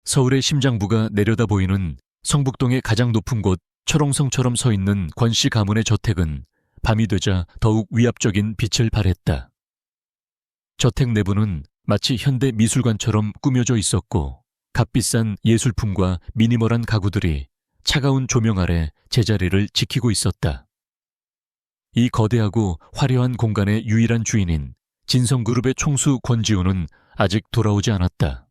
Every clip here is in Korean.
서울의 심장부가 내려다 보이는 성북동의 가장 높은 곳 철옹성처럼 서 있는 권씨 가문의 저택은 밤이 되자 더욱 위압적인 빛을 발했다. 저택 내부는 마치 현대 미술관처럼 꾸며져 있었고 값비싼 예술품과 미니멀한 가구들이 차가운 조명 아래 제자리를 지키고 있었다. 이 거대하고 화려한 공간의 유일한 주인인 진성그룹의 총수 권지우는 아직 돌아오지 않았다.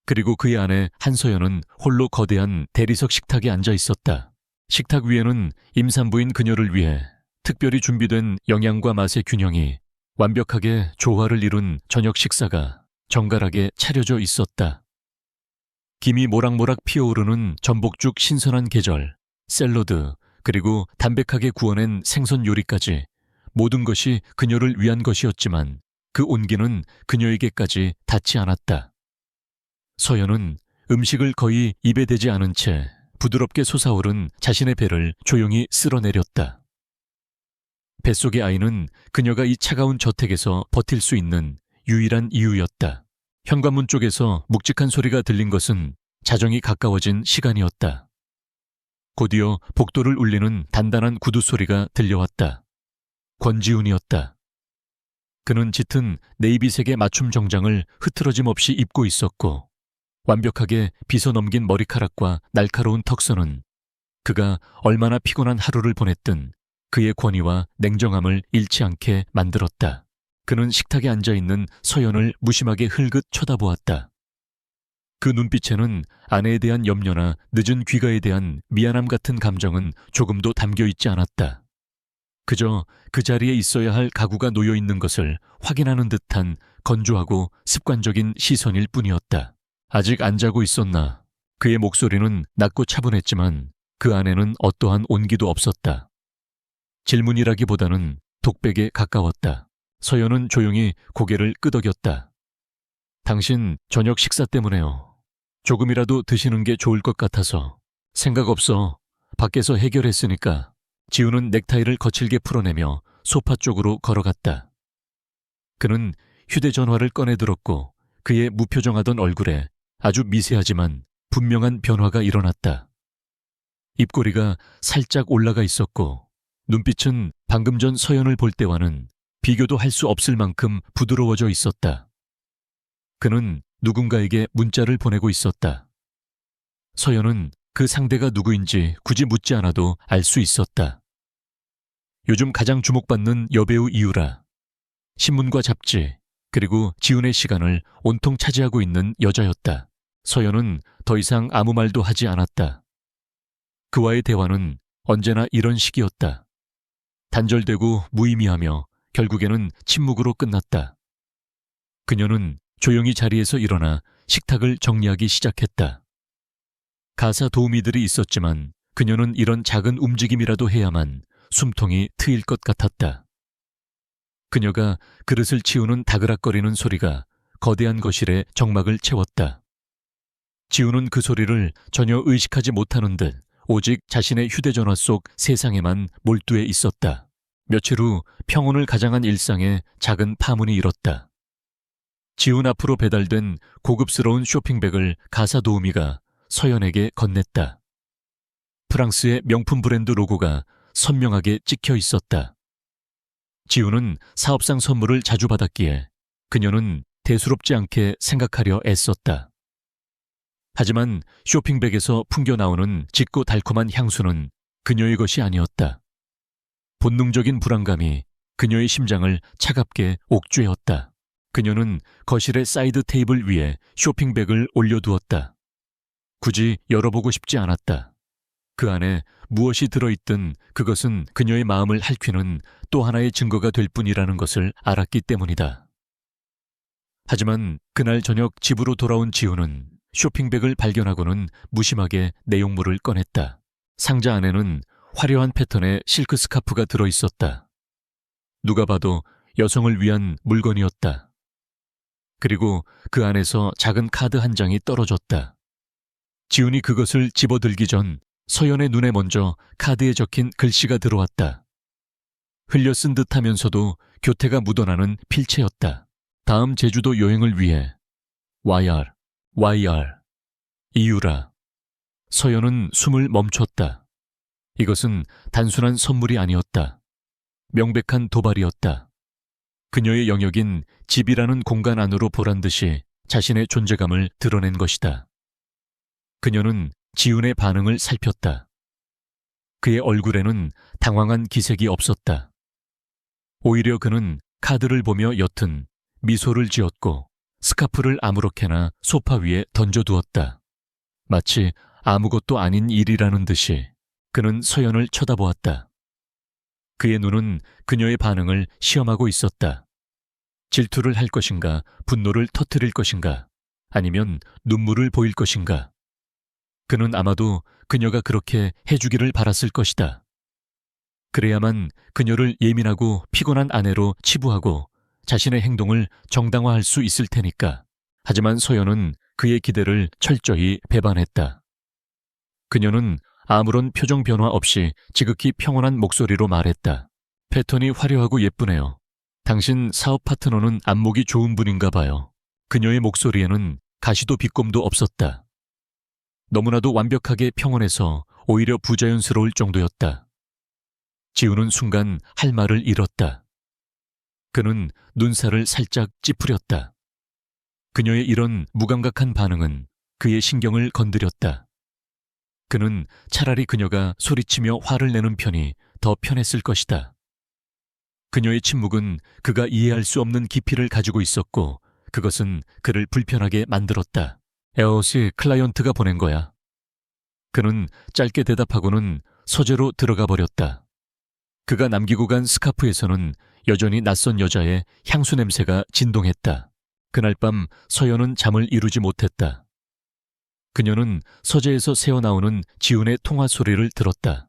그리고 그의 아내 한서연은 홀로 거대한 대리석 식탁에 앉아 있었다. 식탁 위에는 임산부인 그녀를 위해 특별히 준비된 영양과 맛의 균형이 완벽하게 조화를 이룬 저녁 식사가 정갈하게 차려져 있었다. 김이 모락모락 피어오르는 전복죽 신선한 계절, 샐러드, 그리고 담백하게 구워낸 생선 요리까지 모든 것이 그녀를 위한 것이었지만 그 온기는 그녀에게까지 닿지 않았다. 서연은 음식을 거의 입에 대지 않은 채 부드럽게 솟아오른 자신의 배를 조용히 쓸어내렸다. 뱃속의 아이는 그녀가 이 차가운 저택에서 버틸 수 있는 유일한 이유였다. 현관문 쪽에서 묵직한 소리가 들린 것은 자정이 가까워진 시간이었다. 곧이어 복도를 울리는 단단한 구두 소리가 들려왔다. 권지훈이었다. 그는 짙은 네이비색의 맞춤 정장을 흐트러짐 없이 입고 있었고 완벽하게 빗어넘긴 머리카락과 날카로운 턱선은 그가 얼마나 피곤한 하루를 보냈든 그의 권위와 냉정함을 잃지 않게 만들었다. 그는 식탁에 앉아있는 서연을 무심하게 흘긋 쳐다보았다. 그 눈빛에는 아내에 대한 염려나 늦은 귀가에 대한 미안함 같은 감정은 조금도 담겨있지 않았다. 그저 그 자리에 있어야 할 가구가 놓여있는 것을 확인하는 듯한 건조하고 습관적인 시선일 뿐이었다. 아직 안 자고 있었나? 그의 목소리는 낮고 차분했지만 그 안에는 어떠한 온기도 없었다. 질문이라기보다는 독백에 가까웠다. 서연은 조용히 고개를 끄덕였다. 당신 저녁 식사 때문에요. 조금이라도 드시는 게 좋을 것 같아서. 생각 없어. 밖에서 해결했으니까. 지우는 넥타이를 거칠게 풀어내며 소파 쪽으로 걸어갔다. 그는 휴대전화를 꺼내들었고 그의 무표정하던 얼굴에 아주 미세하지만 분명한 변화가 일어났다. 입꼬리가 살짝 올라가 있었고 눈빛은 방금 전 서연을 볼 때와는 비교도 할 수 없을 만큼 부드러워져 있었다. 그는 누군가에게 문자를 보내고 있었다. 서연은 그 상대가 누구인지 굳이 묻지 않아도 알 수 있었다. 요즘 가장 주목받는 여배우 이유라. 신문과 잡지, 그리고 지훈의 시간을 온통 차지하고 있는 여자였다. 서연은 더 이상 아무 말도 하지 않았다. 그와의 대화는 언제나 이런 식이었다. 단절되고 무의미하며 결국에는 침묵으로 끝났다. 그녀는 조용히 자리에서 일어나 식탁을 정리하기 시작했다. 가사 도우미들이 있었지만 그녀는 이런 작은 움직임이라도 해야만 숨통이 트일 것 같았다. 그녀가 그릇을 치우는 다그락거리는 소리가 거대한 거실에 정막을 채웠다. 지우는 그 소리를 전혀 의식하지 못하는 듯 오직 자신의 휴대전화 속 세상에만 몰두해 있었다. 며칠 후 평온을 가장한 일상에 작은 파문이 일었다. 지훈 앞으로 배달된 고급스러운 쇼핑백을 가사 도우미가 서연에게 건넸다. 프랑스의 명품 브랜드 로고가 선명하게 찍혀 있었다. 지훈은 사업상 선물을 자주 받았기에 그녀는 대수롭지 않게 생각하려 애썼다. 하지만 쇼핑백에서 풍겨나오는 짙고 달콤한 향수는 그녀의 것이 아니었다. 본능적인 불안감이 그녀의 심장을 차갑게 옥죄었다. 그녀는 거실의 사이드 테이블 위에 쇼핑백을 올려두었다. 굳이 열어보고 싶지 않았다. 그 안에 무엇이 들어있든 그것은 그녀의 마음을 핥히는 또 하나의 증거가 될 뿐이라는 것을 알았기 때문이다. 하지만 그날 저녁 집으로 돌아온 지훈은 쇼핑백을 발견하고는 무심하게 내용물을 꺼냈다. 상자 안에는 화려한 패턴의 실크 스카프가 들어있었다. 누가 봐도 여성을 위한 물건이었다. 그리고 그 안에서 작은 카드 한 장이 떨어졌다. 지훈이 그것을 집어들기 전 서연의 눈에 먼저 카드에 적힌 글씨가 들어왔다. 흘려 쓴 듯하면서도 교태가 묻어나는 필체였다. 다음 제주도 여행을 위해 YR 이유라. 서연은 숨을 멈췄다. 이것은 단순한 선물이 아니었다. 명백한 도발이었다. 그녀의 영역인 집이라는 공간 안으로 보란듯이 자신의 존재감을 드러낸 것이다. 그녀는 지훈의 반응을 살폈다. 그의 얼굴에는 당황한 기색이 없었다. 오히려 그는 카드를 보며 옅은 미소를 지었고 스카프를 아무렇게나 소파 위에 던져두었다. 마치 아무것도 아닌 일이라는 듯이 그는 서연을 쳐다보았다. 그의 눈은 그녀의 반응을 시험하고 있었다. 질투를 할 것인가, 분노를 터뜨릴 것인가, 아니면 눈물을 보일 것인가. 그는 아마도 그녀가 그렇게 해주기를 바랐을 것이다. 그래야만 그녀를 예민하고 피곤한 아내로 치부하고 자신의 행동을 정당화할 수 있을 테니까. 하지만 서연은 그의 기대를 철저히 배반했다. 그녀는 아무런 표정 변화 없이 지극히 평온한 목소리로 말했다. 패턴이 화려하고 예쁘네요. 당신 사업 파트너는 안목이 좋은 분인가 봐요. 그녀의 목소리에는 가시도 비꼼도 없었다. 너무나도 완벽하게 평온해서 오히려 부자연스러울 정도였다. 지훈은 순간 할 말을 잃었다. 그는 눈살을 살짝 찌푸렸다. 그녀의 이런 무감각한 반응은 그의 신경을 건드렸다. 그는 차라리 그녀가 소리치며 화를 내는 편이 더 편했을 것이다. 그녀의 침묵은 그가 이해할 수 없는 깊이를 가지고 있었고 그것은 그를 불편하게 만들었다. 에어시 클라이언트가 보낸 거야. 그는 짧게 대답하고는 서재로 들어가 버렸다. 그가 남기고 간 스카프에서는 여전히 낯선 여자의 향수 냄새가 진동했다. 그날 밤 서연은 잠을 이루지 못했다. 그녀는 서재에서 새어나오는 지훈의 통화 소리를 들었다.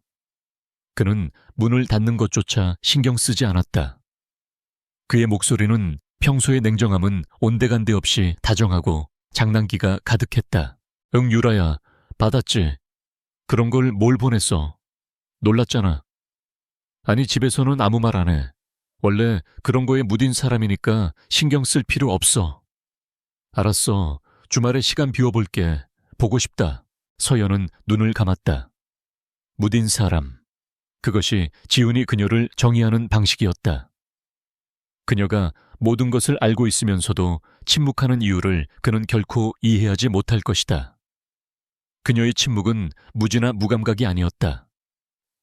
그는 문을 닫는 것조차 신경 쓰지 않았다. 그의 목소리는 평소의 냉정함은 온데간데 없이 다정하고 장난기가 가득했다. 응, 유라야. 받았지. 그런 걸 뭘 보냈어? 놀랐잖아. 아니, 집에서는 아무 말 안 해. 원래 그런 거에 무딘 사람이니까 신경 쓸 필요 없어. 알았어. 주말에 시간 비워볼게. 보고 싶다. 서연은 눈을 감았다. 무딘 사람. 그것이 지훈이 그녀를 정의하는 방식이었다. 그녀가 모든 것을 알고 있으면서도 침묵하는 이유를 그는 결코 이해하지 못할 것이다. 그녀의 침묵은 무지나 무감각이 아니었다.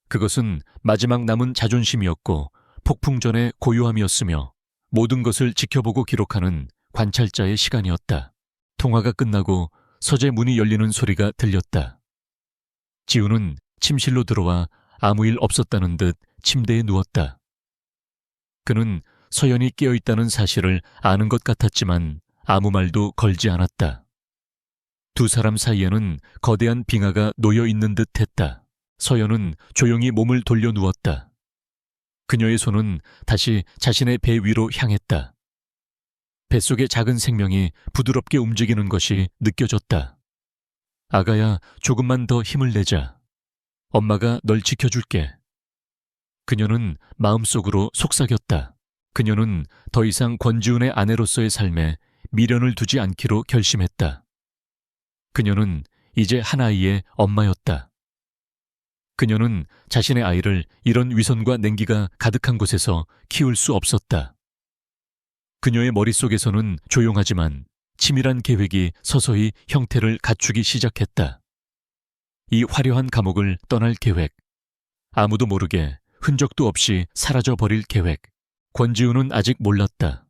그것은 마지막 남은 자존심이었고 폭풍전의 고요함이었으며 모든 것을 지켜보고 기록하는 관찰자의 시간이었다. 통화가 끝나고 서재 문이 열리는 소리가 들렸다. 지훈은 침실로 들어와 아무 일 없었다는 듯 침대에 누웠다. 그는 서연이 깨어있다는 사실을 아는 것 같았지만 아무 말도 걸지 않았다. 두 사람 사이에는 거대한 빙하가 놓여 있는 듯 했다. 서연은 조용히 몸을 돌려 누웠다. 그녀의 손은 다시 자신의 배 위로 향했다. 뱃속의 작은 생명이 부드럽게 움직이는 것이 느껴졌다. 아가야, 조금만 더 힘을 내자. 엄마가 널 지켜줄게. 그녀는 마음속으로 속삭였다. 그녀는 더 이상 권지훈의 아내로서의 삶에 미련을 두지 않기로 결심했다. 그녀는 이제 한 아이의 엄마였다. 그녀는 자신의 아이를 이런 위선과 냉기가 가득한 곳에서 키울 수 없었다. 그녀의 머릿속에서는 조용하지만 치밀한 계획이 서서히 형태를 갖추기 시작했다. 이 화려한 감옥을 떠날 계획, 아무도 모르게 흔적도 없이 사라져버릴 계획. 권지훈은 아직 몰랐다.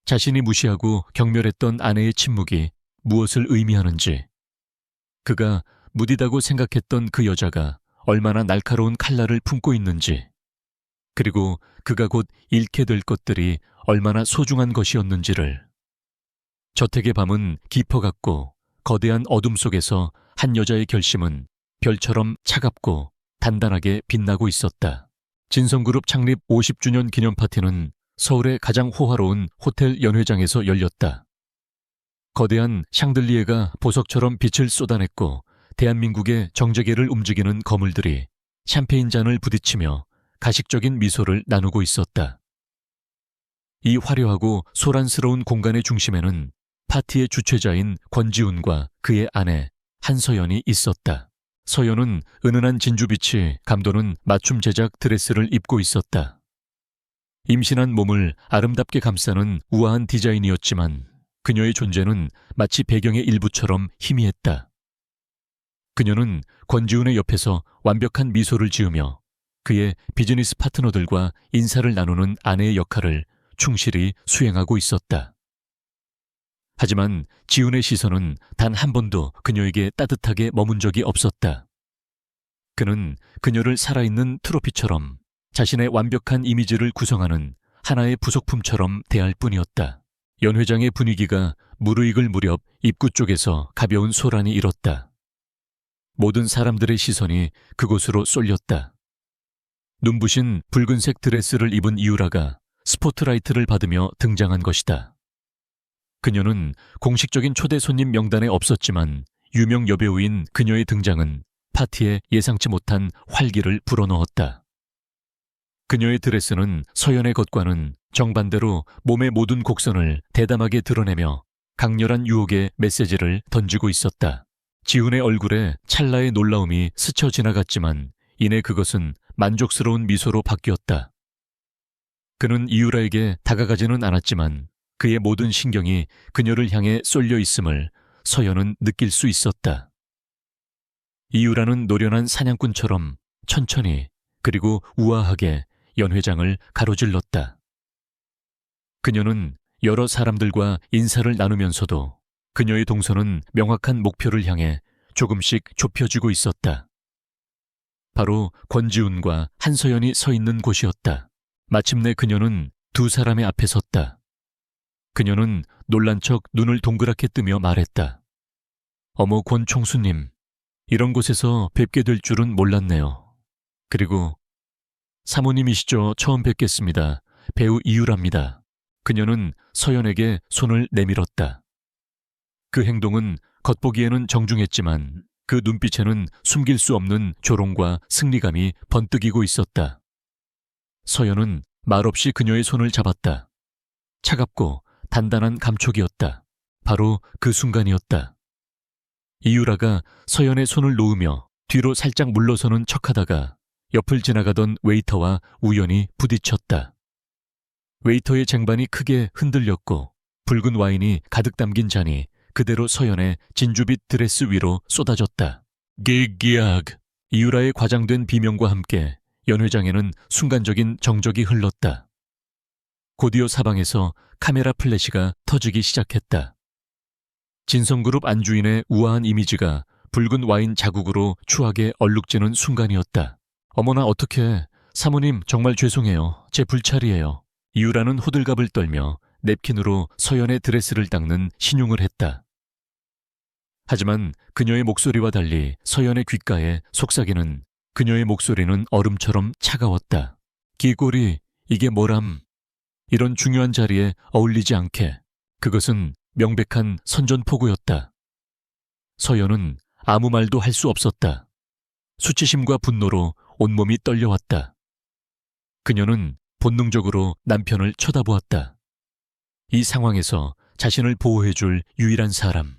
자신이 무시하고 경멸했던 아내의 침묵이 무엇을 의미하는지, 그가 무디다고 생각했던 그 여자가 얼마나 날카로운 칼날을 품고 있는지, 그리고 그가 곧 잃게 될 것들이 얼마나 소중한 것이었는지를. 저택의 밤은 깊어갔고 거대한 어둠 속에서 한 여자의 결심은 별처럼 차갑고 단단하게 빛나고 있었다. 진성그룹 창립 50주년 기념 파티는 서울의 가장 호화로운 호텔 연회장에서 열렸다. 거대한 샹들리에가 보석처럼 빛을 쏟아냈고 대한민국의 정재계를 움직이는 거물들이 샴페인 잔을 부딪히며 가식적인 미소를 나누고 있었다. 이 화려하고 소란스러운 공간의 중심에는 파티의 주최자인 권지훈과 그의 아내 한서연이 있었다. 서연은 은은한 진주빛이 감도는 맞춤 제작 드레스를 입고 있었다. 임신한 몸을 아름답게 감싸는 우아한 디자인이었지만 그녀의 존재는 마치 배경의 일부처럼 희미했다. 그녀는 권지훈의 옆에서 완벽한 미소를 지으며 그의 비즈니스 파트너들과 인사를 나누는 아내의 역할을 충실히 수행하고 있었다. 하지만 지훈의 시선은 단 한 번도 그녀에게 따뜻하게 머문 적이 없었다. 그는 그녀를 살아있는 트로피처럼 자신의 완벽한 이미지를 구성하는 하나의 부속품처럼 대할 뿐이었다. 연회장의 분위기가 무르익을 무렵 입구 쪽에서 가벼운 소란이 일었다. 모든 사람들의 시선이 그곳으로 쏠렸다. 눈부신 붉은색 드레스를 입은 이유라가 스포트라이트를 받으며 등장한 것이다. 그녀는 공식적인 초대 손님 명단에 없었지만 유명 여배우인 그녀의 등장은 파티에 예상치 못한 활기를 불어넣었다. 그녀의 드레스는 서연의 것과는 정반대로 몸의 모든 곡선을 대담하게 드러내며 강렬한 유혹의 메시지를 던지고 있었다. 지훈의 얼굴에 찰나의 놀라움이 스쳐 지나갔지만 이내 그것은 만족스러운 미소로 바뀌었다. 그는 이유라에게 다가가지는 않았지만 그의 모든 신경이 그녀를 향해 쏠려 있음을 서연은 느낄 수 있었다. 이유라는 노련한 사냥꾼처럼 천천히 그리고 우아하게 연회장을 가로질렀다. 그녀는 여러 사람들과 인사를 나누면서도 그녀의 동선은 명확한 목표를 향해 조금씩 좁혀지고 있었다. 바로 권지훈과 한서연이 서 있는 곳이었다. 마침내 그녀는 두 사람의 앞에 섰다. 그녀는 놀란 척 눈을 동그랗게 뜨며 말했다. 어머 권 총수님, 이런 곳에서 뵙게 될 줄은 몰랐네요. 그리고 사모님이시죠? 처음 뵙겠습니다. 배우 이유라입니다. 그녀는 서연에게 손을 내밀었다. 그 행동은 겉보기에는 정중했지만 그 눈빛에는 숨길 수 없는 조롱과 승리감이 번뜩이고 있었다. 서연은 말없이 그녀의 손을 잡았다. 차갑고 단단한 감촉이었다. 바로 그 순간이었다. 이유라가 서연의 손을 놓으며 뒤로 살짝 물러서는 척하다가 옆을 지나가던 웨이터와 우연히 부딪혔다. 웨이터의 쟁반이 크게 흔들렸고 붉은 와인이 가득 담긴 잔이 그대로 서연의 진주빛 드레스 위로 쏟아졌다. 기기악! 이유라의 과장된 비명과 함께 연회장에는 순간적인 정적이 흘렀다. 곧이어 사방에서 카메라 플래시가 터지기 시작했다. 진성그룹 안주인의 우아한 이미지가 붉은 와인 자국으로 추하게 얼룩지는 순간이었다. 어머나 어떡해. 사모님 정말 죄송해요. 제 불찰이에요. 이유라는 호들갑을 떨며 냅킨으로 서연의 드레스를 닦는 신용을 했다. 하지만 그녀의 목소리와 달리 서연의 귓가에 속삭이는 그녀의 목소리는 얼음처럼 차가웠다. 기골이 이게 뭐람. 이런 중요한 자리에 어울리지 않게. 그것은 명백한 선전포고였다. 서연은 아무 말도 할 수 없었다. 수치심과 분노로 온몸이 떨려왔다. 그녀는 본능적으로 남편을 쳐다보았다. 이 상황에서 자신을 보호해줄 유일한 사람.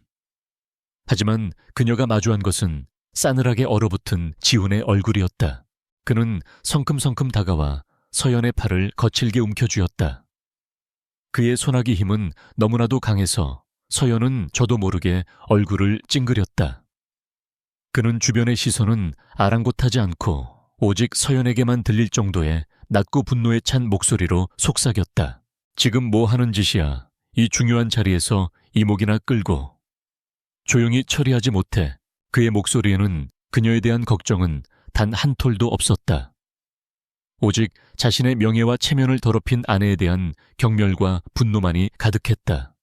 하지만 그녀가 마주한 것은 싸늘하게 얼어붙은 지훈의 얼굴이었다. 그는 성큼성큼 다가와 서연의 팔을 거칠게 움켜쥐었다. 그의 손아귀 힘은 너무나도 강해서 서연은 저도 모르게 얼굴을 찡그렸다. 그는 주변의 시선은 아랑곳하지 않고 오직 서연에게만 들릴 정도의 낮고 분노에 찬 목소리로 속삭였다. 지금 뭐 하는 짓이야. 이 중요한 자리에서 이목이나 끌고. 조용히 처리하지 못해. 그의 목소리에는 그녀에 대한 걱정은 단 한 톨도 없었다. 오직 자신의 명예와 체면을 더럽힌 아내에 대한 경멸과 분노만이 가득했다.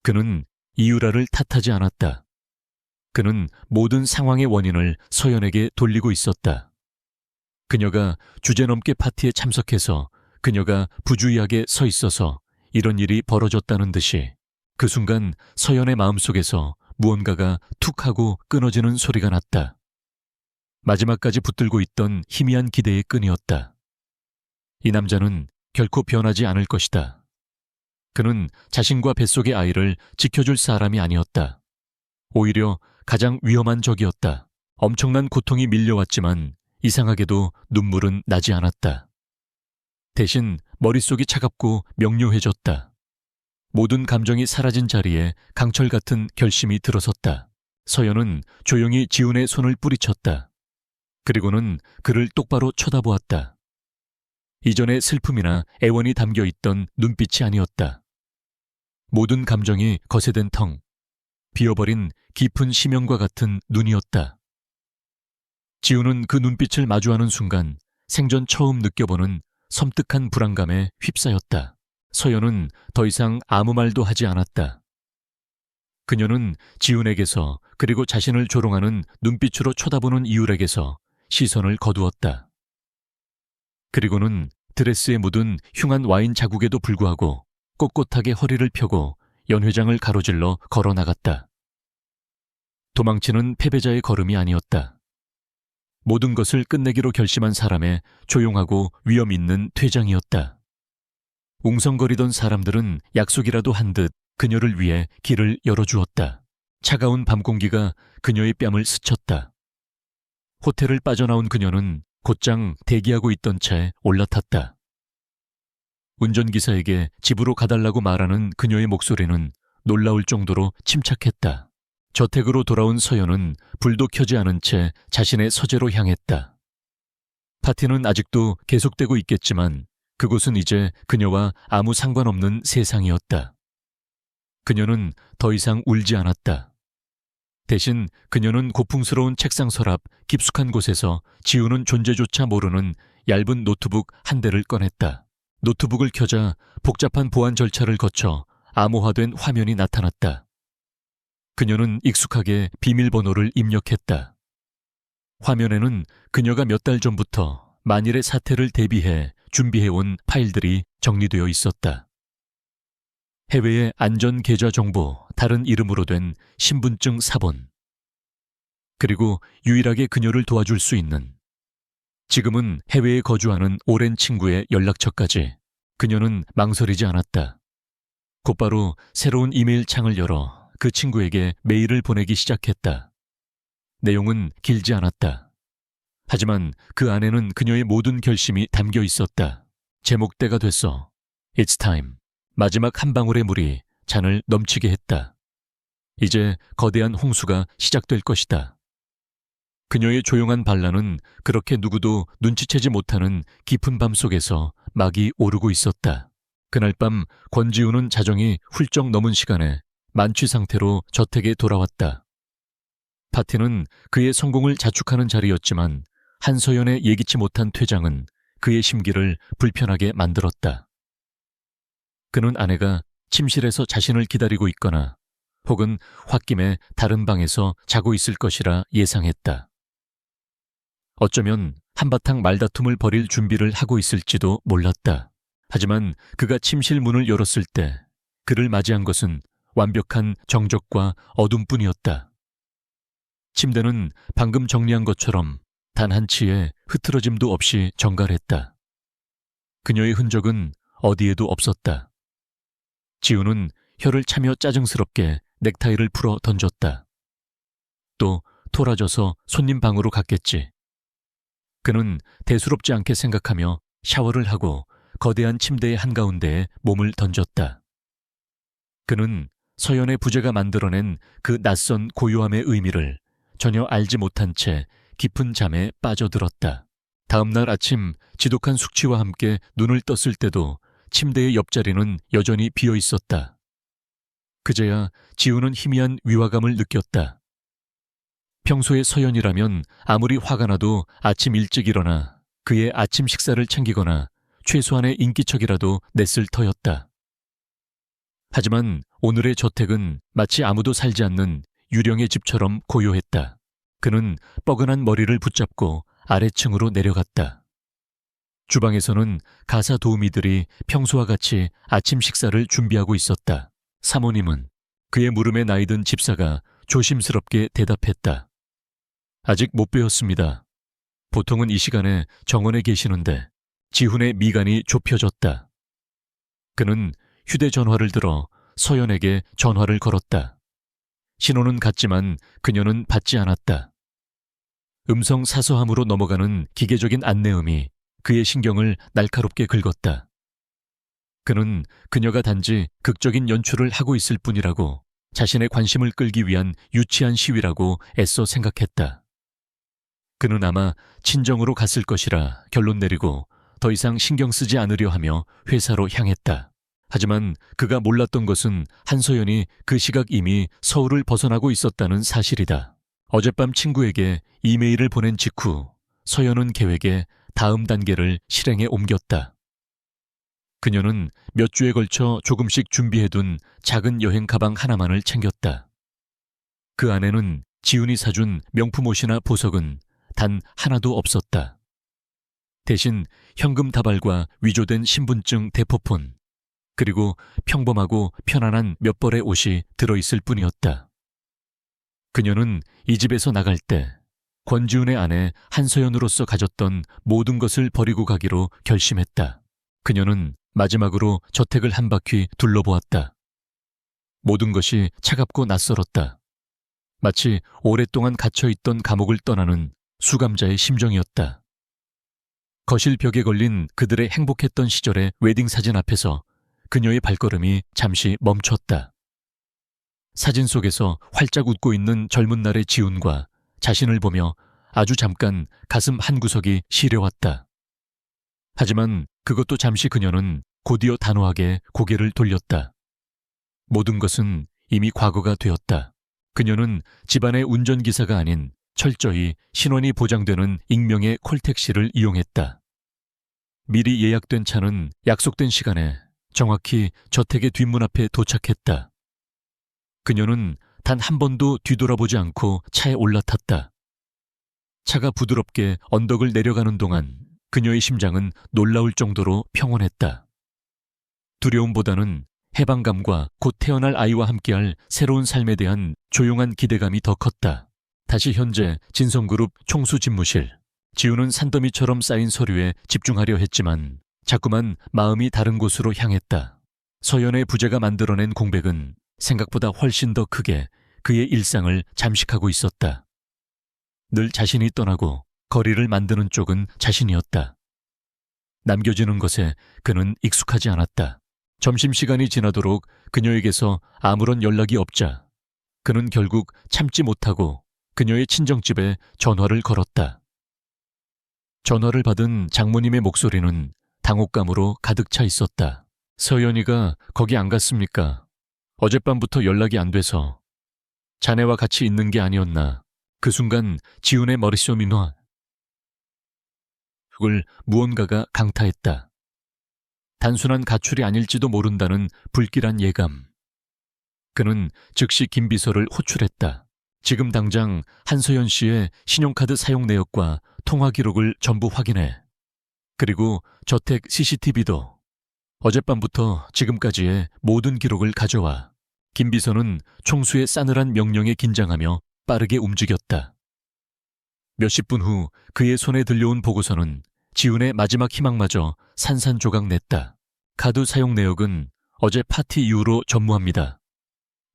그는 이유라를 탓하지 않았다. 그는 모든 상황의 원인을 서연에게 돌리고 있었다. 그녀가 주제넘게 파티에 참석해서 그녀가 부주의하게 서 있어서 이런 일이 벌어졌다는 듯이 그 순간 서연의 마음속에서 무언가가 툭 하고 끊어지는 소리가 났다. 마지막까지 붙들고 있던 희미한 기대의 끈이었다. 이 남자는 결코 변하지 않을 것이다. 그는 자신과 뱃속의 아이를 지켜줄 사람이 아니었다. 오히려 가장 위험한 적이었다. 엄청난 고통이 밀려왔지만 이상하게도 눈물은 나지 않았다. 대신 머릿속이 차갑고 명료해졌다. 모든 감정이 사라진 자리에 강철 같은 결심이 들어섰다. 서연은 조용히 지훈의 손을 뿌리쳤다. 그리고는 그를 똑바로 쳐다보았다. 이전의 슬픔이나 애원이 담겨있던 눈빛이 아니었다. 모든 감정이 거세된 텅, 비어버린 깊은 심연과 같은 눈이었다. 지훈은 그 눈빛을 마주하는 순간 생전 처음 느껴보는 섬뜩한 불안감에 휩싸였다. 서연은 더 이상 아무 말도 하지 않았다. 그녀는 지훈에게서 그리고 자신을 조롱하는 눈빛으로 쳐다보는 이율에게서 시선을 거두었다. 그리고는 드레스에 묻은 흉한 와인 자국에도 불구하고 꼿꼿하게 허리를 펴고 연회장을 가로질러 걸어 나갔다. 도망치는 패배자의 걸음이 아니었다. 모든 것을 끝내기로 결심한 사람의 조용하고 위험 있는 퇴장이었다. 웅성거리던 사람들은 약속이라도 한 듯 그녀를 위해 길을 열어주었다. 차가운 밤 공기가 그녀의 뺨을 스쳤다. 호텔을 빠져나온 그녀는 곧장 대기하고 있던 차에 올라탔다. 운전기사에게 집으로 가달라고 말하는 그녀의 목소리는 놀라울 정도로 침착했다. 저택으로 돌아온 서연은 불도 켜지 않은 채 자신의 서재로 향했다. 파티는 아직도 계속되고 있겠지만 그곳은 이제 그녀와 아무 상관없는 세상이었다. 그녀는 더 이상 울지 않았다. 대신 그녀는 고풍스러운 책상 서랍 깊숙한 곳에서 지우는 존재조차 모르는 얇은 노트북 한 대를 꺼냈다. 노트북을 켜자 복잡한 보안 절차를 거쳐 암호화된 화면이 나타났다. 그녀는 익숙하게 비밀번호를 입력했다. 화면에는 그녀가 몇 달 전부터 만일의 사태를 대비해 준비해온 파일들이 정리되어 있었다. 해외의 안전 계좌 정보, 다른 이름으로 된 신분증 사본. 그리고 유일하게 그녀를 도와줄 수 있는, 지금은 해외에 거주하는 오랜 친구의 연락처까지. 그녀는 망설이지 않았다. 곧바로 새로운 이메일 창을 열어 그 친구에게 메일을 보내기 시작했다. 내용은 길지 않았다. 하지만 그 안에는 그녀의 모든 결심이 담겨 있었다. 제목대가 됐어. It's time. 마지막 한 방울의 물이 잔을 넘치게 했다. 이제 거대한 홍수가 시작될 것이다. 그녀의 조용한 반란은 그렇게 누구도 눈치채지 못하는 깊은 밤 속에서 막이 오르고 있었다. 그날 밤 권지우는 자정이 훌쩍 넘은 시간에 만취 상태로 저택에 돌아왔다. 파티는 그의 성공을 자축하는 자리였지만 한서연의 예기치 못한 퇴장은 그의 심기를 불편하게 만들었다. 그는 아내가 침실에서 자신을 기다리고 있거나 혹은 홧김에 다른 방에서 자고 있을 것이라 예상했다. 어쩌면 한바탕 말다툼을 벌일 준비를 하고 있을지도 몰랐다. 하지만 그가 침실 문을 열었을 때 그를 맞이한 것은 완벽한 정적과 어둠뿐이었다. 침대는 방금 정리한 것처럼 단 한 치의 흐트러짐도 없이 정갈했다. 그녀의 흔적은 어디에도 없었다. 지우는 혀를 차며 짜증스럽게 넥타이를 풀어 던졌다. 또 토라져서 손님 방으로 갔겠지. 그는 대수롭지 않게 생각하며 샤워를 하고 거대한 침대의 한가운데에 몸을 던졌다. 그는 서연의 부재가 만들어낸 그 낯선 고요함의 의미를 전혀 알지 못한 채 깊은 잠에 빠져들었다. 다음 날 아침 지독한 숙취와 함께 눈을 떴을 때도 침대의 옆자리는 여전히 비어 있었다. 그제야 지우는 희미한 위화감을 느꼈다. 평소의 서연이라면 아무리 화가 나도 아침 일찍 일어나 그의 아침 식사를 챙기거나 최소한의 인기척이라도 냈을 터였다. 하지만 오늘의 저택은 마치 아무도 살지 않는 유령의 집처럼 고요했다. 그는 뻐근한 머리를 붙잡고 아래층으로 내려갔다. 주방에서는 가사 도우미들이 평소와 같이 아침 식사를 준비하고 있었다. 사모님은 그의 물음에 나이든 집사가 조심스럽게 대답했다. 아직 못 배웠습니다. 보통은 이 시간에 정원에 계시는데. 지훈의 미간이 좁혀졌다. 그는 휴대전화를 들어 서연에게 전화를 걸었다. 신호는 갔지만 그녀는 받지 않았다. 음성 사서함으로 넘어가는 기계적인 안내음이 그의 신경을 날카롭게 긁었다. 그는 그녀가 단지 극적인 연출을 하고 있을 뿐이라고, 자신의 관심을 끌기 위한 유치한 시위라고 애써 생각했다. 그는 아마 친정으로 갔을 것이라 결론 내리고 더 이상 신경 쓰지 않으려 하며 회사로 향했다. 하지만 그가 몰랐던 것은 한서연이 그 시각 이미 서울을 벗어나고 있었다는 사실이다. 어젯밤 친구에게 이메일을 보낸 직후 서연은 계획의 다음 단계를 실행에 옮겼다. 그녀는 몇 주에 걸쳐 조금씩 준비해둔 작은 여행 가방 하나만을 챙겼다. 그 안에는 지훈이 사준 명품 옷이나 보석은 단 하나도 없었다. 대신 현금 다발과 위조된 신분증 대포폰, 그리고 평범하고 편안한 몇 벌의 옷이 들어있을 뿐이었다. 그녀는 이 집에서 나갈 때 권지훈의 아내 한서연으로서 가졌던 모든 것을 버리고 가기로 결심했다. 그녀는 마지막으로 저택을 한 바퀴 둘러보았다. 모든 것이 차갑고 낯설었다. 마치 오랫동안 갇혀있던 감옥을 떠나는 수감자의 심정이었다. 거실 벽에 걸린 그들의 행복했던 시절의 웨딩 사진 앞에서 그녀의 발걸음이 잠시 멈췄다. 사진 속에서 활짝 웃고 있는 젊은 날의 지훈과 자신을 보며 아주 잠깐 가슴 한구석이 시려왔다. 하지만 그것도 잠시. 그녀는 곧이어 단호하게 고개를 돌렸다. 모든 것은 이미 과거가 되었다. 그녀는 집안의 운전기사가 아닌 철저히 신원이 보장되는 익명의 콜택시를 이용했다. 미리 예약된 차는 약속된 시간에 정확히 저택의 뒷문 앞에 도착했다. 그녀는 단 한 번도 뒤돌아보지 않고 차에 올라탔다. 차가 부드럽게 언덕을 내려가는 동안 그녀의 심장은 놀라울 정도로 평온했다. 두려움보다는 해방감과 곧 태어날 아이와 함께할 새로운 삶에 대한 조용한 기대감이 더 컸다. 다시 현재 진성그룹 총수 집무실. 지훈은 산더미처럼 쌓인 서류에 집중하려 했지만 자꾸만 마음이 다른 곳으로 향했다. 서연의 부재가 만들어낸 공백은 생각보다 훨씬 더 크게 그의 일상을 잠식하고 있었다. 늘 자신이 떠나고 거리를 만드는 쪽은 자신이었다. 남겨지는 것에 그는 익숙하지 않았다. 점심시간이 지나도록 그녀에게서 아무런 연락이 없자 그는 결국 참지 못하고 그녀의 친정집에 전화를 걸었다. 전화를 받은 장모님의 목소리는 당혹감으로 가득 차 있었다. 서연이가 거기 안 갔습니까? 어젯밤부터 연락이 안 돼서. 자네와 같이 있는 게 아니었나. 그 순간 지훈의 머릿속이 그걸 무언가가 강타했다. 단순한 가출이 아닐지도 모른다는 불길한 예감. 그는 즉시 김비서를 호출했다. 지금 당장 한서연 씨의 신용카드 사용 내역과 통화 기록을 전부 확인해. 그리고 저택 CCTV도 어젯밤부터 지금까지의 모든 기록을 가져와. 김비서는 총수의 싸늘한 명령에 긴장하며 빠르게 움직였다. 몇십 분 후 그의 손에 들려온 보고서는 지훈의 마지막 희망마저 산산조각 냈다. 카드 사용 내역은 어제 파티 이후로 전무합니다.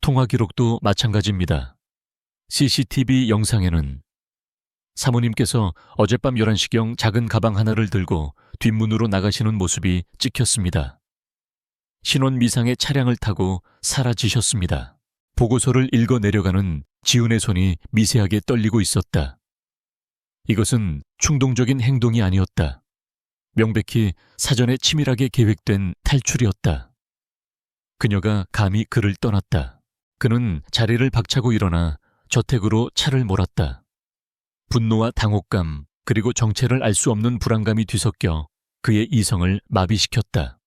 통화 기록도 마찬가지입니다. CCTV 영상에는 사모님께서 어젯밤 11시경 작은 가방 하나를 들고 뒷문으로 나가시는 모습이 찍혔습니다. 신원 미상의 차량을 타고 사라지셨습니다. 보고서를 읽어 내려가는 지훈의 손이 미세하게 떨리고 있었다. 이것은 충동적인 행동이 아니었다. 명백히 사전에 치밀하게 계획된 탈출이었다. 그녀가 감히 그를 떠났다. 그는 자리를 박차고 일어나 저택으로 차를 몰았다. 분노와 당혹감 그리고 정체를 알 수 없는 불안감이 뒤섞여 그의 이성을 마비시켰다.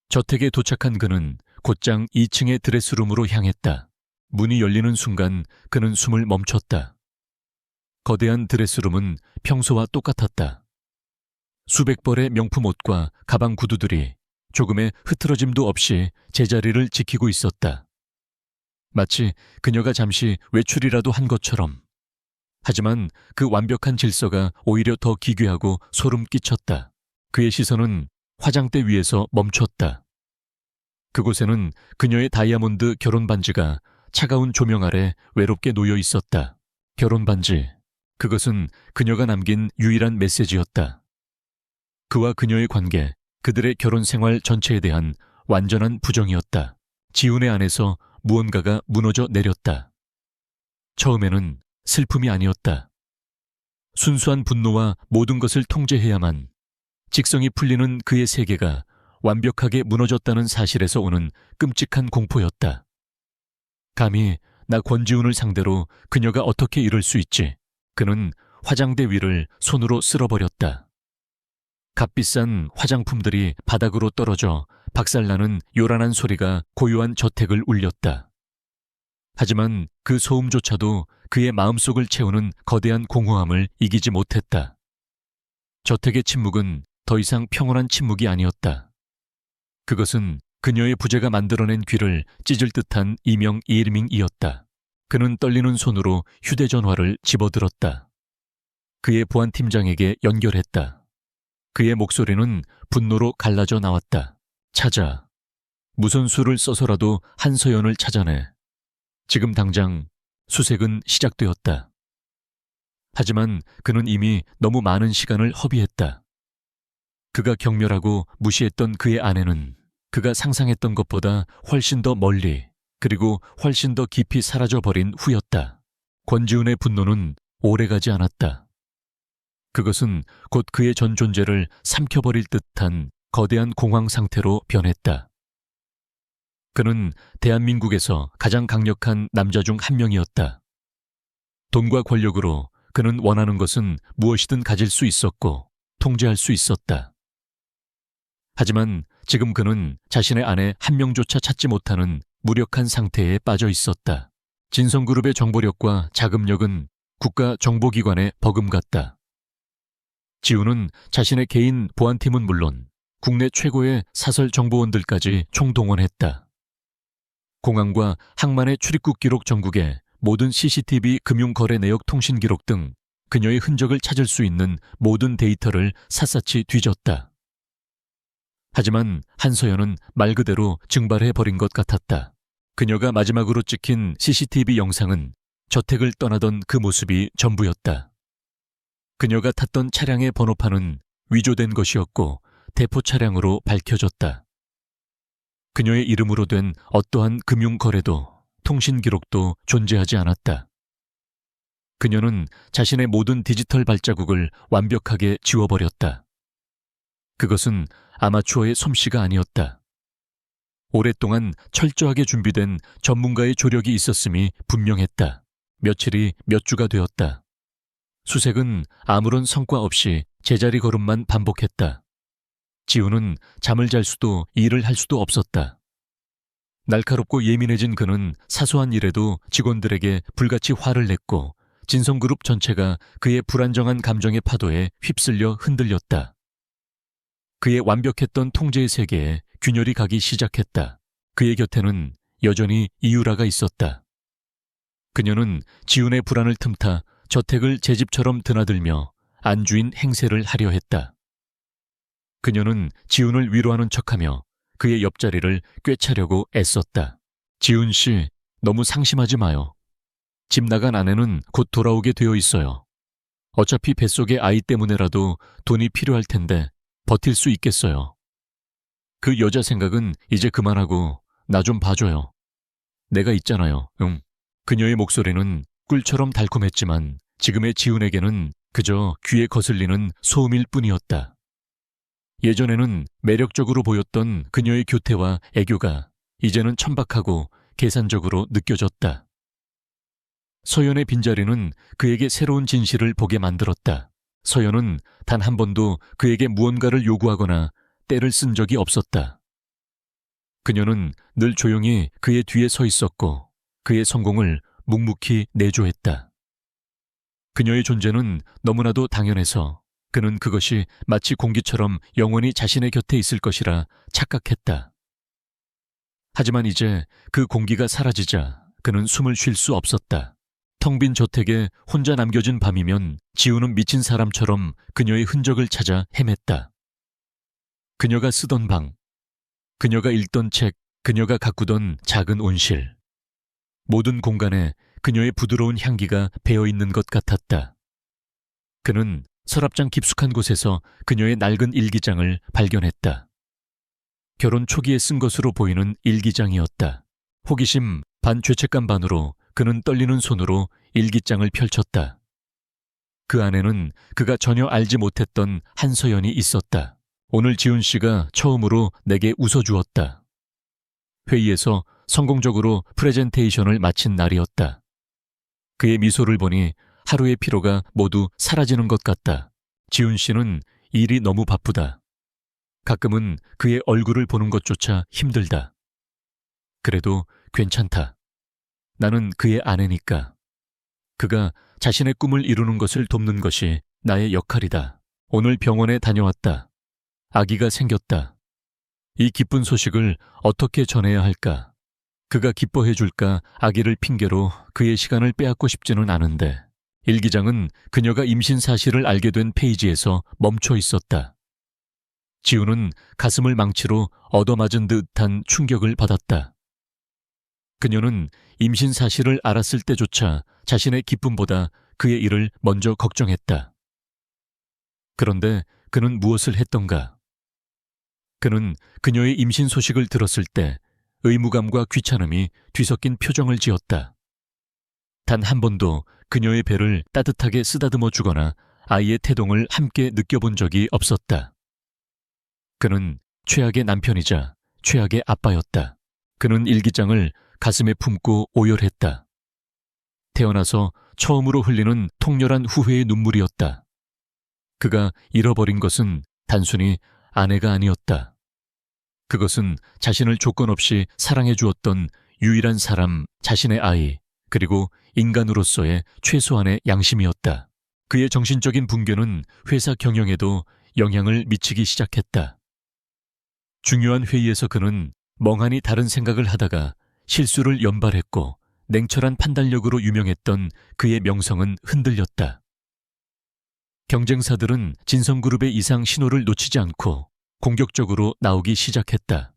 저택에 도착한 그는 곧장 2층의 드레스룸으로 향했다. 문이 열리는 순간 그는 숨을 멈췄다. 거대한 드레스룸은 평소와 똑같았다. 수백 벌의 명품 옷과 가방 구두들이 조금의 흐트러짐도 없이 제자리를 지키고 있었다. 마치 그녀가 잠시 외출이라도 한 것처럼. 하지만 그 완벽한 질서가 오히려 더 기괴하고 소름 끼쳤다. 그의 시선은 화장대 위에서 멈췄다. 그곳에는 그녀의 다이아몬드 결혼 반지가 차가운 조명 아래 외롭게 놓여 있었다. 결혼 반지. 그것은 그녀가 남긴 유일한 메시지였다. 그와 그녀의 관계, 그들의 결혼 생활 전체에 대한 완전한 부정이었다. 지훈의 안에서 무언가가 무너져 내렸다. 처음에는 슬픔이 아니었다. 순수한 분노와 모든 것을 통제해야만 직성이 풀리는 그의 세계가 완벽하게 무너졌다는 사실에서 오는 끔찍한 공포였다. 감히 나 권지훈을 상대로 그녀가 어떻게 이럴 수 있지? 그는 화장대 위를 손으로 쓸어버렸다. 값비싼 화장품들이 바닥으로 떨어져 박살나는 요란한 소리가 고요한 저택을 울렸다. 하지만 그 소음조차도 그의 마음속을 채우는 거대한 공허함을 이기지 못했다. 저택의 침묵은 더 이상 평온한 침묵이 아니었다. 그것은 그녀의 부재가 만들어낸 귀를 찢을 듯한 이명 일밍이었다. 그는 떨리는 손으로 휴대전화를 집어들었다. 그의 보안팀장에게 연결했다. 그의 목소리는 분노로 갈라져 나왔다. 찾아. 무슨 수를 써서라도 한서연을 찾아내. 지금 당장. 수색은 시작되었다. 하지만 그는 이미 너무 많은 시간을 허비했다. 그가 경멸하고 무시했던 그의 아내는 그가 상상했던 것보다 훨씬 더 멀리 그리고 훨씬 더 깊이 사라져버린 후였다. 권지훈의 분노는 오래가지 않았다. 그것은 곧 그의 전 존재를 삼켜버릴 듯한 거대한 공황 상태로 변했다. 그는 대한민국에서 가장 강력한 남자 중 한 명이었다. 돈과 권력으로 그는 원하는 것은 무엇이든 가질 수 있었고 통제할 수 있었다. 하지만 지금 그는 자신의 아내 한 명조차 찾지 못하는 무력한 상태에 빠져 있었다. 진성그룹의 정보력과 자금력은 국가정보기관에 버금갔다. 지훈은 자신의 개인 보안팀은 물론 국내 최고의 사설정보원들까지 총동원했다. 공항과 항만의 출입국 기록 전국의 모든 CCTV 금융거래 내역 통신 기록 등 그녀의 흔적을 찾을 수 있는 모든 데이터를 샅샅이 뒤졌다. 하지만 한서연은 말 그대로 증발해버린 것 같았다. 그녀가 마지막으로 찍힌 CCTV 영상은 저택을 떠나던 그 모습이 전부였다. 그녀가 탔던 차량의 번호판은 위조된 것이었고 대포 차량으로 밝혀졌다. 그녀의 이름으로 된 어떠한 금융거래도 통신 기록도 존재하지 않았다. 그녀는 자신의 모든 디지털 발자국을 완벽하게 지워버렸다. 그것은 아마추어의 솜씨가 아니었다. 오랫동안 철저하게 준비된 전문가의 조력이 있었음이 분명했다. 며칠이 몇 주가 되었다. 수색은 아무런 성과 없이 제자리 걸음만 반복했다. 지훈은 잠을 잘 수도 일을 할 수도 없었다. 날카롭고 예민해진 그는 사소한 일에도 직원들에게 불같이 화를 냈고 진성그룹 전체가 그의 불안정한 감정의 파도에 휩쓸려 흔들렸다. 그의 완벽했던 통제의 세계에 균열이 가기 시작했다. 그의 곁에는 여전히 이유라가 있었다. 그녀는 지훈의 불안을 틈타 저택을 제 집처럼 드나들며 안주인 행세를 하려 했다. 그녀는 지훈을 위로하는 척하며 그의 옆자리를 꿰차려고 애썼다. 지훈 씨, 너무 상심하지 마요. 집 나간 아내는 곧 돌아오게 되어 있어요. 어차피 뱃속의 아이 때문에라도 돈이 필요할 텐데 버틸 수 있겠어요. 그 여자 생각은 이제 그만하고 나 좀 봐줘요. 내가 있잖아요. 응. 그녀의 목소리는 꿀처럼 달콤했지만 지금의 지훈에게는 그저 귀에 거슬리는 소음일 뿐이었다. 예전에는 매력적으로 보였던 그녀의 교태와 애교가 이제는 천박하고 계산적으로 느껴졌다. 서연의 빈자리는 그에게 새로운 진실을 보게 만들었다. 서연은 단 한 번도 그에게 무언가를 요구하거나 떼를 쓴 적이 없었다. 그녀는 늘 조용히 그의 뒤에 서 있었고 그의 성공을 묵묵히 내조했다. 그녀의 존재는 너무나도 당연해서 그는 그것이 마치 공기처럼 영원히 자신의 곁에 있을 것이라 착각했다. 하지만 이제 그 공기가 사라지자 그는 숨을 쉴 수 없었다. 텅 빈 저택에 혼자 남겨진 밤이면 지우는 미친 사람처럼 그녀의 흔적을 찾아 헤맸다. 그녀가 쓰던 방, 그녀가 읽던 책, 그녀가 가꾸던 작은 온실. 모든 공간에 그녀의 부드러운 향기가 배어있는 것 같았다. 그는 서랍장 깊숙한 곳에서 그녀의 낡은 일기장을 발견했다. 결혼 초기에 쓴 것으로 보이는 일기장이었다. 호기심 반 죄책감 반으로 그는 떨리는 손으로 일기장을 펼쳤다. 그 안에는 그가 전혀 알지 못했던 한서연이 있었다. 오늘 지훈 씨가 처음으로 내게 웃어주었다. 회의에서 성공적으로 프레젠테이션을 마친 날이었다. 그의 미소를 보니 하루의 피로가 모두 사라지는 것 같다. 지훈 씨는 일이 너무 바쁘다. 가끔은 그의 얼굴을 보는 것조차 힘들다. 그래도 괜찮다. 나는 그의 아내니까. 그가 자신의 꿈을 이루는 것을 돕는 것이 나의 역할이다. 오늘 병원에 다녀왔다. 아기가 생겼다. 이 기쁜 소식을 어떻게 전해야 할까? 그가 기뻐해 줄까 아기를 핑계로 그의 시간을 빼앗고 싶지는 않은데 일기장은 그녀가 임신 사실을 알게 된 페이지에서 멈춰 있었다. 지우는 가슴을 망치로 얻어맞은 듯한 충격을 받았다. 그녀는 임신 사실을 알았을 때조차 자신의 기쁨보다 그의 일을 먼저 걱정했다. 그런데 그는 무엇을 했던가? 그는 그녀의 임신 소식을 들었을 때 의무감과 귀찮음이 뒤섞인 표정을 지었다. 단 한 번도 그녀의 배를 따뜻하게 쓰다듬어 주거나 아이의 태동을 함께 느껴본 적이 없었다. 그는 최악의 남편이자 최악의 아빠였다. 그는 일기장을 가슴에 품고 오열했다. 태어나서 처음으로 흘리는 통렬한 후회의 눈물이었다. 그가 잃어버린 것은 단순히 아내가 아니었다. 그것은 자신을 조건 없이 사랑해 주었던 유일한 사람, 자신의 아이, 그리고 인간으로서의 최소한의 양심이었다. 그의 정신적인 붕괴는 회사 경영에도 영향을 미치기 시작했다. 중요한 회의에서 그는 멍하니 다른 생각을 하다가 실수를 연발했고 냉철한 판단력으로 유명했던 그의 명성은 흔들렸다. 경쟁사들은 진성그룹의 이상 신호를 놓치지 않고 공격적으로 나오기 시작했다.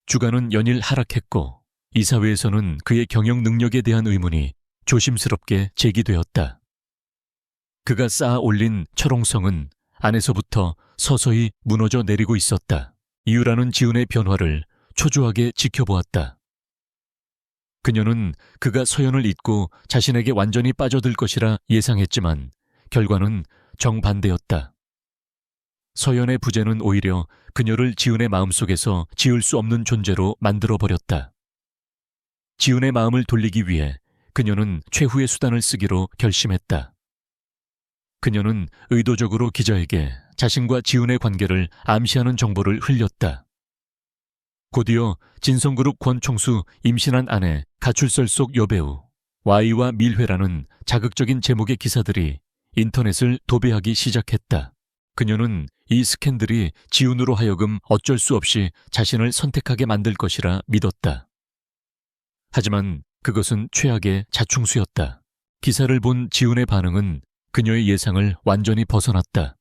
주가는 연일 하락했고 이사회에서는 그의 경영 능력에 대한 의문이 조심스럽게 제기되었다. 그가 쌓아 올린 철옹성은 안에서부터 서서히 무너져 내리고 있었다. 이유라는 지훈의 변화를 초조하게 지켜보았다. 그녀는 그가 서연을 잊고 자신에게 완전히 빠져들 것이라 예상했지만 결과는 정반대였다. 서연의 부재는 오히려 그녀를 지훈의 마음속에서 지울 수 없는 존재로 만들어버렸다. 지훈의 마음을 돌리기 위해 그녀는 최후의 수단을 쓰기로 결심했다. 그녀는 의도적으로 기자에게 자신과 지훈의 관계를 암시하는 정보를 흘렸다. 곧이어 진성그룹 권총수 임신한 아내 가출설 속 여배우 Y와 밀회라는 자극적인 제목의 기사들이 인터넷을 도배하기 시작했다. 그녀는 이 스캔들이 지훈으로 하여금 어쩔 수 없이 자신을 선택하게 만들 것이라 믿었다. 하지만 그것은 최악의 자충수였다. 기사를 본 지훈의 반응은 그녀의 예상을 완전히 벗어났다.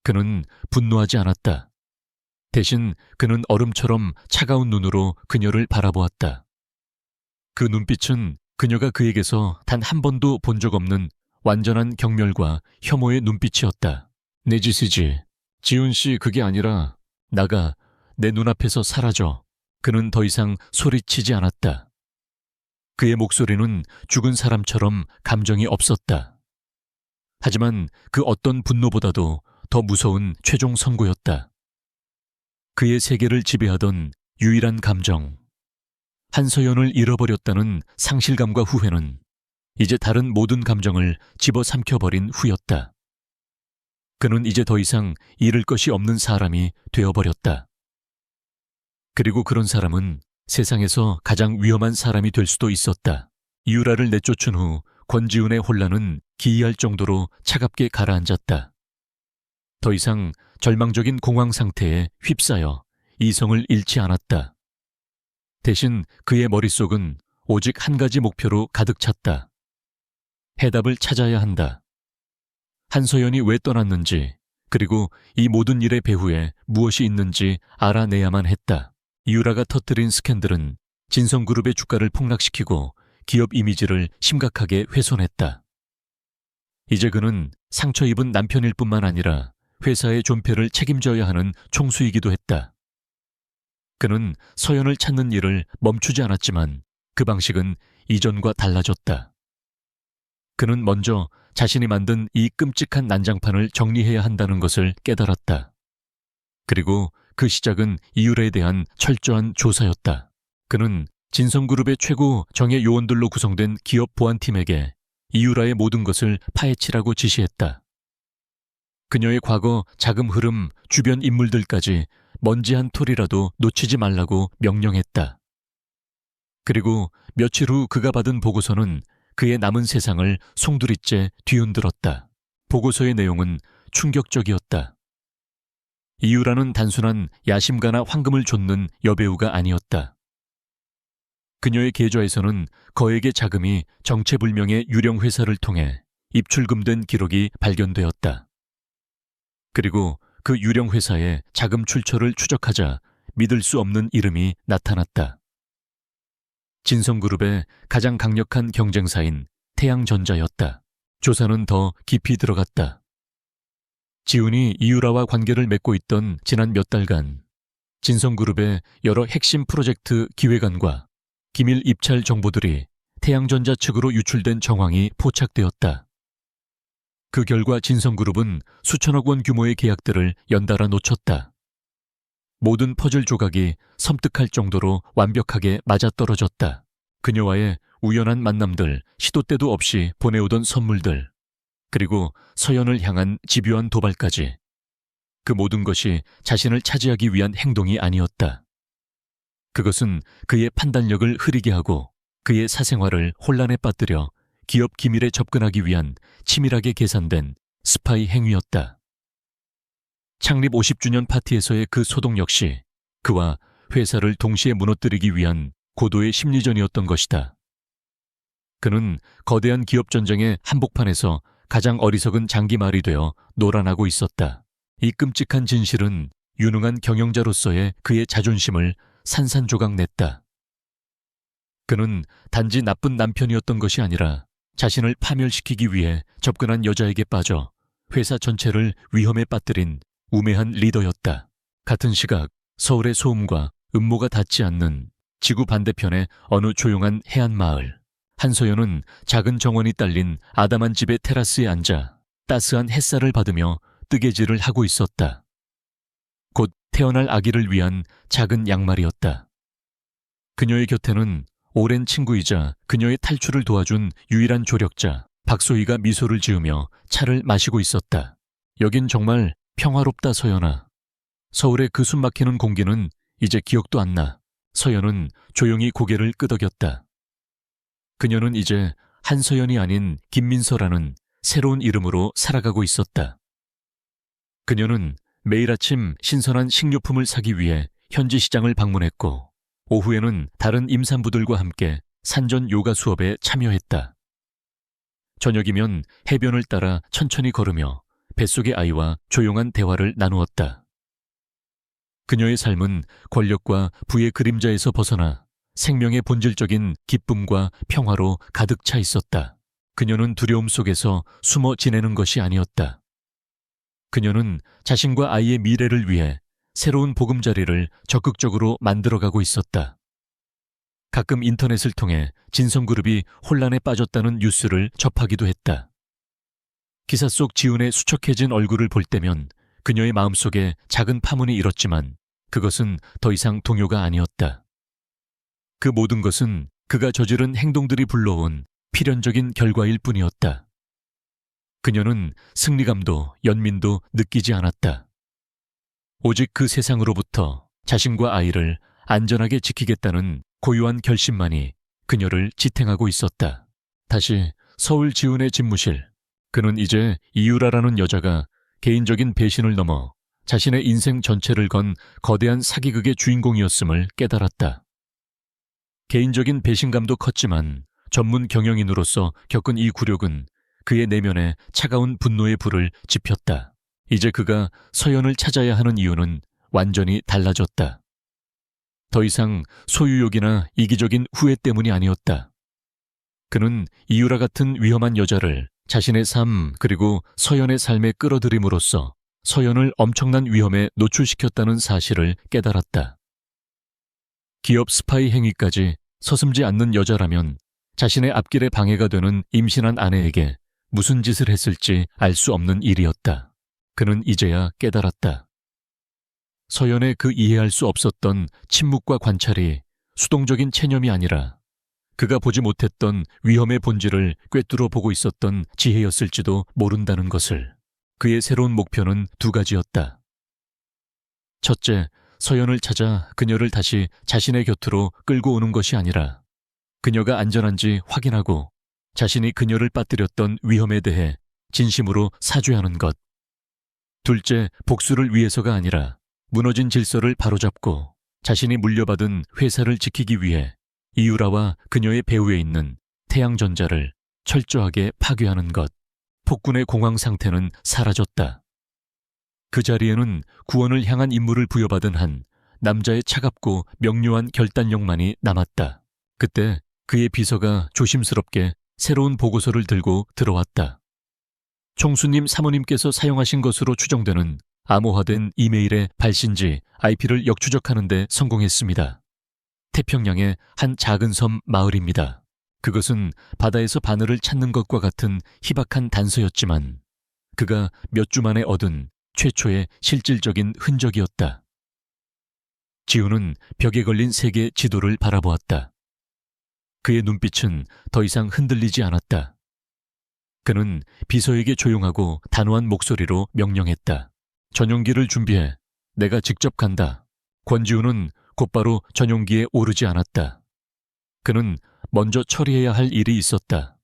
그는 분노하지 않았다. 대신 그는 얼음처럼 차가운 눈으로 그녀를 바라보았다. 그 눈빛은 그녀가 그에게서 단 한 번도 본 적 없는 완전한 경멸과 혐오의 눈빛이었다. 내 짓이지. 지훈 씨 그게 아니라 나가 내 눈앞에서 사라져. 그는 더 이상 소리치지 않았다. 그의 목소리는 죽은 사람처럼 감정이 없었다. 하지만 그 어떤 분노보다도 더 무서운 최종 선고였다. 그의 세계를 지배하던 유일한 감정, 한서연을 잃어버렸다는 상실감과 후회는 이제 다른 모든 감정을 집어삼켜버린 후였다. 그는 이제 더 이상 잃을 것이 없는 사람이 되어버렸다. 그리고 그런 사람은 세상에서 가장 위험한 사람이 될 수도 있었다. 이유라를 내쫓은 후 권지훈의 혼란은 기이할 정도로 차갑게 가라앉았다. 더 이상 절망적인 공황 상태에 휩싸여 이성을 잃지 않았다. 대신 그의 머릿속은 오직 한 가지 목표로 가득 찼다. 해답을 찾아야 한다. 한서연이 왜 떠났는지, 그리고 이 모든 일의 배후에 무엇이 있는지 알아내야만 했다. 이유라가 터뜨린 스캔들은 진성그룹의 주가를 폭락시키고 기업 이미지를 심각하게 훼손했다. 이제 그는 상처 입은 남편일 뿐만 아니라 회사의 존폐를 책임져야 하는 총수이기도 했다. 그는 서연을 찾는 일을 멈추지 않았지만 그 방식은 이전과 달라졌다. 그는 먼저 자신이 만든 이 끔찍한 난장판을 정리해야 한다는 것을 깨달았다. 그리고 그 시작은 이유라에 대한 철저한 조사였다. 그는 진성그룹의 최고 정예 요원들로 구성된 기업 보안팀에게 이유라의 모든 것을 파헤치라고 지시했다. 그녀의 과거 자금 흐름, 주변 인물들까지 먼지 한 톨이라도 놓치지 말라고 명령했다. 그리고 며칠 후 그가 받은 보고서는 그의 남은 세상을 송두리째 뒤흔들었다. 보고서의 내용은 충격적이었다. 이유라는 단순한 야심가나 황금을 좇는 여배우가 아니었다. 그녀의 계좌에서는 거액의 자금이 정체불명의 유령 회사를 통해 입출금된 기록이 발견되었다. 그리고 그 유령 회사의 자금 출처를 추적하자 믿을 수 없는 이름이 나타났다. 진성그룹의 가장 강력한 경쟁사인 태양전자였다. 조사는 더 깊이 들어갔다. 지훈이 이유라와 관계를 맺고 있던 지난 몇 달간 진성그룹의 여러 핵심 프로젝트 기획안과 기밀 입찰 정보들이 태양전자 측으로 유출된 정황이 포착되었다. 그 결과 진성그룹은 수천억 원 규모의 계약들을 연달아 놓쳤다. 모든 퍼즐 조각이 섬뜩할 정도로 완벽하게 맞아떨어졌다. 그녀와의 우연한 만남들, 시도 때도 없이 보내오던 선물들, 그리고 서연을 향한 집요한 도발까지. 그 모든 것이 자신을 차지하기 위한 행동이 아니었다. 그것은 그의 판단력을 흐리게 하고 그의 사생활을 혼란에 빠뜨려 기업 기밀에 접근하기 위한 치밀하게 계산된 스파이 행위였다. 창립 50주년 파티에서의 그 소동 역시 그와 회사를 동시에 무너뜨리기 위한 고도의 심리전이었던 것이다. 그는 거대한 기업 전쟁의 한복판에서 가장 어리석은 장기말이 되어 놀아나고 있었다. 이 끔찍한 진실은 유능한 경영자로서의 그의 자존심을 산산조각 냈다. 그는 단지 나쁜 남편이었던 것이 아니라 자신을 파멸시키기 위해 접근한 여자에게 빠져 회사 전체를 위험에 빠뜨린 우매한 리더였다. 같은 시각 서울의 소음과 음모가 닿지 않는 지구 반대편의 어느 조용한 해안마을. 한서연은 작은 정원이 딸린 아담한 집의 테라스에 앉아 따스한 햇살을 받으며 뜨개질을 하고 있었다. 곧 태어날 아기를 위한 작은 양말이었다. 그녀의 곁에는 오랜 친구이자 그녀의 탈출을 도와준 유일한 조력자 박소희가 미소를 지으며 차를 마시고 있었다. 여긴 정말 평화롭다, 서연아. 서울의 그 숨막히는 공기는 이제 기억도 안 나. 서연은 조용히 고개를 끄덕였다. 그녀는 이제 한서연이 아닌 김민서라는 새로운 이름으로 살아가고 있었다. 그녀는 매일 아침 신선한 식료품을 사기 위해 현지 시장을 방문했고 오후에는 다른 임산부들과 함께 산전 요가 수업에 참여했다. 저녁이면 해변을 따라 천천히 걸으며 뱃속의 아이와 조용한 대화를 나누었다. 그녀의 삶은 권력과 부의 그림자에서 벗어나 생명의 본질적인 기쁨과 평화로 가득 차 있었다. 그녀는 두려움 속에서 숨어 지내는 것이 아니었다. 그녀는 자신과 아이의 미래를 위해 새로운 보금자리를 적극적으로 만들어가고 있었다. 가끔 인터넷을 통해 진성그룹이 혼란에 빠졌다는 뉴스를 접하기도 했다. 기사 속 지훈의 수척해진 얼굴을 볼 때면 그녀의 마음속에 작은 파문이 일었지만 그것은 더 이상 동요가 아니었다. 그 모든 것은 그가 저지른 행동들이 불러온 필연적인 결과일 뿐이었다. 그녀는 승리감도 연민도 느끼지 않았다. 오직 그 세상으로부터 자신과 아이를 안전하게 지키겠다는 고요한 결심만이 그녀를 지탱하고 있었다. 다시 서울 지훈의 집무실. 그는 이제 이유라라는 여자가 개인적인 배신을 넘어 자신의 인생 전체를 건 거대한 사기극의 주인공이었음을 깨달았다. 개인적인 배신감도 컸지만 전문 경영인으로서 겪은 이 굴욕은 그의 내면에 차가운 분노의 불을 지폈다. 이제 그가 서연을 찾아야 하는 이유는 완전히 달라졌다. 더 이상 소유욕이나 이기적인 후회 때문이 아니었다. 그는 이유라 같은 위험한 여자를 자신의 삶 그리고 서연의 삶에 끌어들임으로써 서연을 엄청난 위험에 노출시켰다는 사실을 깨달았다. 기업 스파이 행위까지 서슴지 않는 여자라면 자신의 앞길에 방해가 되는 임신한 아내에게 무슨 짓을 했을지 알 수 없는 일이었다. 그는 이제야 깨달았다. 서연의 그 이해할 수 없었던 침묵과 관찰이 수동적인 체념이 아니라 그가 보지 못했던 위험의 본질을 꿰뚫어 보고 있었던 지혜였을지도 모른다는 것을. 그의 새로운 목표는 두 가지였다. 첫째, 서연을 찾아 그녀를 다시 자신의 곁으로 끌고 오는 것이 아니라 그녀가 안전한지 확인하고 자신이 그녀를 빠뜨렸던 위험에 대해 진심으로 사죄하는 것. 둘째, 복수를 위해서가 아니라 무너진 질서를 바로잡고 자신이 물려받은 회사를 지키기 위해 이유라와 그녀의 배후에 있는 태양전자를 철저하게 파괴하는 것. 폭군의 공황 상태는 사라졌다. 그 자리에는 구원을 향한 임무를 부여받은 한 남자의 차갑고 명료한 결단력만이 남았다. 그때 그의 비서가 조심스럽게 새로운 보고서를 들고 들어왔다. 총수님 사모님께서 사용하신 것으로 추정되는 암호화된 이메일의 발신지 IP를 역추적하는 데 성공했습니다. 태평양의 한 작은 섬 마을입니다. 그것은 바다에서 바늘을 찾는 것과 같은 희박한 단서였지만 그가 몇 주 만에 얻은 최초의 실질적인 흔적이었다. 지우는 벽에 걸린 세계 지도를 바라보았다. 그의 눈빛은 더 이상 흔들리지 않았다. 그는 비서에게 조용하고 단호한 목소리로 명령했다. 전용기를 준비해. 내가 직접 간다. 권지우는 곧바로 전용기에 오르지 않았다. 그는 먼저 처리해야 할 일이 있었다.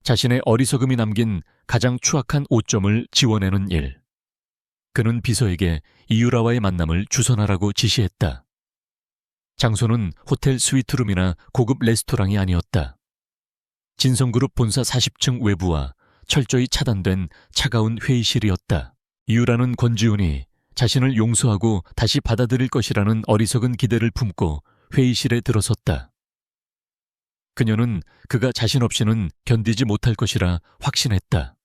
자신의 어리석음이 남긴 가장 추악한 오점을 지워내는 일. 그는 비서에게 이유라와의 만남을 주선하라고 지시했다. 장소는 호텔 스위트룸이나 고급 레스토랑이 아니었다. 진성그룹 본사 40층 외부와 철저히 차단된 차가운 회의실이었다. 이유라는 권지훈이 자신을 용서하고 다시 받아들일 것이라는 어리석은 기대를 품고 회의실에 들어섰다. 그녀는 그가 자신 없이는 견디지 못할 것이라 확신했다.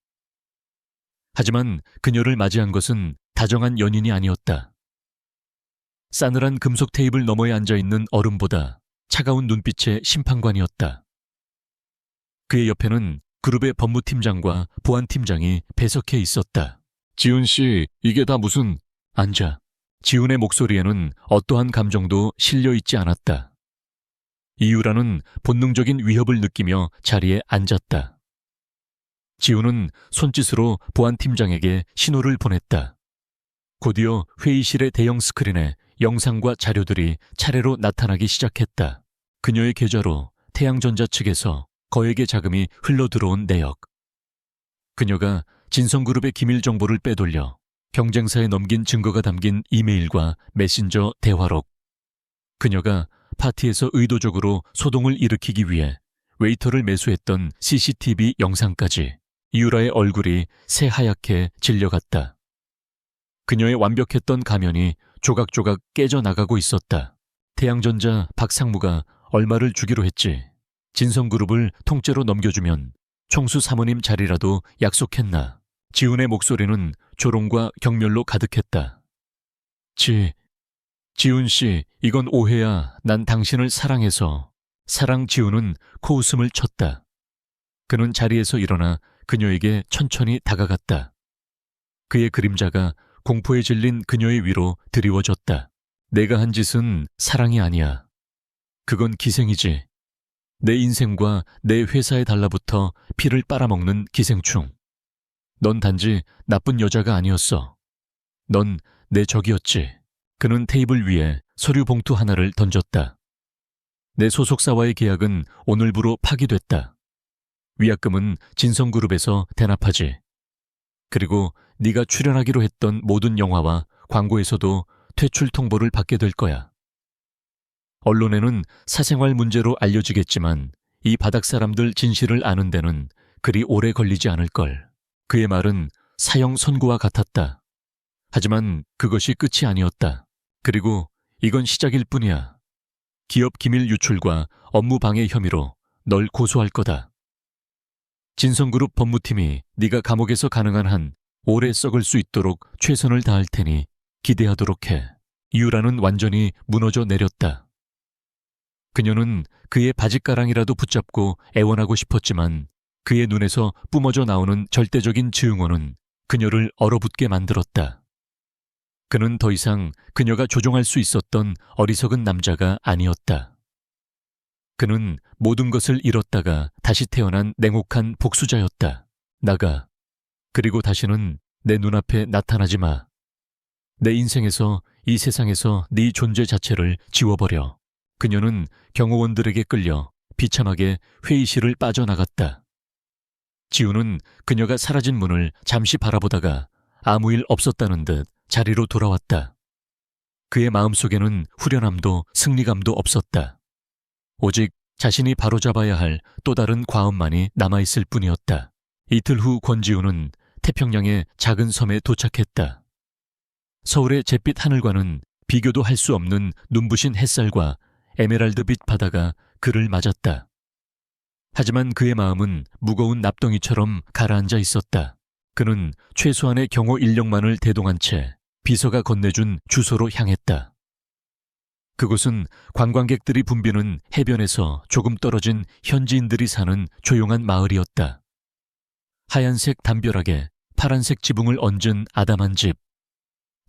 하지만 그녀를 맞이한 것은 다정한 연인이 아니었다. 싸늘한 금속 테이블 너머에 앉아있는 어른보다 차가운 눈빛의 심판관이었다. 그의 옆에는 그룹의 법무팀장과 보안팀장이 배석해 있었다. 지훈 씨, 이게 다 무슨... 앉아. 지훈의 목소리에는 어떠한 감정도 실려있지 않았다. 이유라는 본능적인 위협을 느끼며 자리에 앉았다. 지훈은 손짓으로 보안팀장에게 신호를 보냈다. 곧이어 회의실의 대형 스크린에 영상과 자료들이 차례로 나타나기 시작했다. 그녀의 계좌로 태양전자 측에서 거액의 자금이 흘러들어온 내역. 그녀가 진성그룹의 기밀 정보를 빼돌려 경쟁사에 넘긴 증거가 담긴 이메일과 메신저 대화록. 그녀가 파티에서 의도적으로 소동을 일으키기 위해 웨이터를 매수했던 CCTV 영상까지. 이유라의 얼굴이 새하얗게 질려갔다. 그녀의 완벽했던 가면이 조각조각 깨져나가고 있었다. 태양전자 박상무가 얼마를 주기로 했지. 진성그룹을 통째로 넘겨주면 총수 사모님 자리라도 약속했나. 지훈의 목소리는 조롱과 경멸로 가득했다. 지훈 씨, 이건 오해야. 난 당신을 사랑해서. 사랑. 지훈은 코웃음을 쳤다. 그는 자리에서 일어나 그녀에게 천천히 다가갔다. 그의 그림자가 공포에 질린 그녀의 위로 드리워졌다. 내가 한 짓은 사랑이 아니야. 그건 기생이지. 내 인생과 내 회사에 달라붙어 피를 빨아먹는 기생충. 넌 단지 나쁜 여자가 아니었어. 넌 내 적이었지. 그는 테이블 위에 서류 봉투 하나를 던졌다. 내 소속사와의 계약은 오늘부로 파기됐다. 위약금은 진성그룹에서 대납하지. 그리고 네가 출연하기로 했던 모든 영화와 광고에서도 퇴출 통보를 받게 될 거야. 언론에는 사생활 문제로 알려지겠지만 이 바닥 사람들 진실을 아는 데는 그리 오래 걸리지 않을걸. 그의 말은 사형 선고와 같았다. 하지만 그것이 끝이 아니었다. 그리고 이건 시작일 뿐이야. 기업 기밀 유출과 업무 방해 혐의로 널 고소할 거다. 진성그룹 법무팀이 네가 감옥에서 가능한 한 오래 썩을 수 있도록 최선을 다할 테니 기대하도록 해. 이유라는 완전히 무너져 내렸다. 그녀는 그의 바짓가랑이라도 붙잡고 애원하고 싶었지만 그의 눈에서 뿜어져 나오는 절대적인 증오는 그녀를 얼어붙게 만들었다. 그는 더 이상 그녀가 조종할 수 있었던 어리석은 남자가 아니었다. 그는 모든 것을 잃었다가 다시 태어난 냉혹한 복수자였다. 나가. 그리고 다시는 내 눈앞에 나타나지 마. 내 인생에서, 이 세상에서 네 존재 자체를 지워버려. 그녀는 경호원들에게 끌려 비참하게 회의실을 빠져나갔다. 지우는 그녀가 사라진 문을 잠시 바라보다가 아무 일 없었다는 듯 자리로 돌아왔다. 그의 마음속에는 후련함도 승리감도 없었다. 오직 자신이 바로잡아야 할 또 다른 과업만이 남아있을 뿐이었다. 이틀 후 권지우는 태평양의 작은 섬에 도착했다. 서울의 잿빛 하늘과는 비교도 할 수 없는 눈부신 햇살과 에메랄드빛 바다가 그를 맞았다. 하지만 그의 마음은 무거운 납덩이처럼 가라앉아 있었다. 그는 최소한의 경호 인력만을 대동한 채 비서가 건네준 주소로 향했다. 그곳은 관광객들이 붐비는 해변에서 조금 떨어진 현지인들이 사는 조용한 마을이었다. 하얀색 담벼락에 파란색 지붕을 얹은 아담한 집.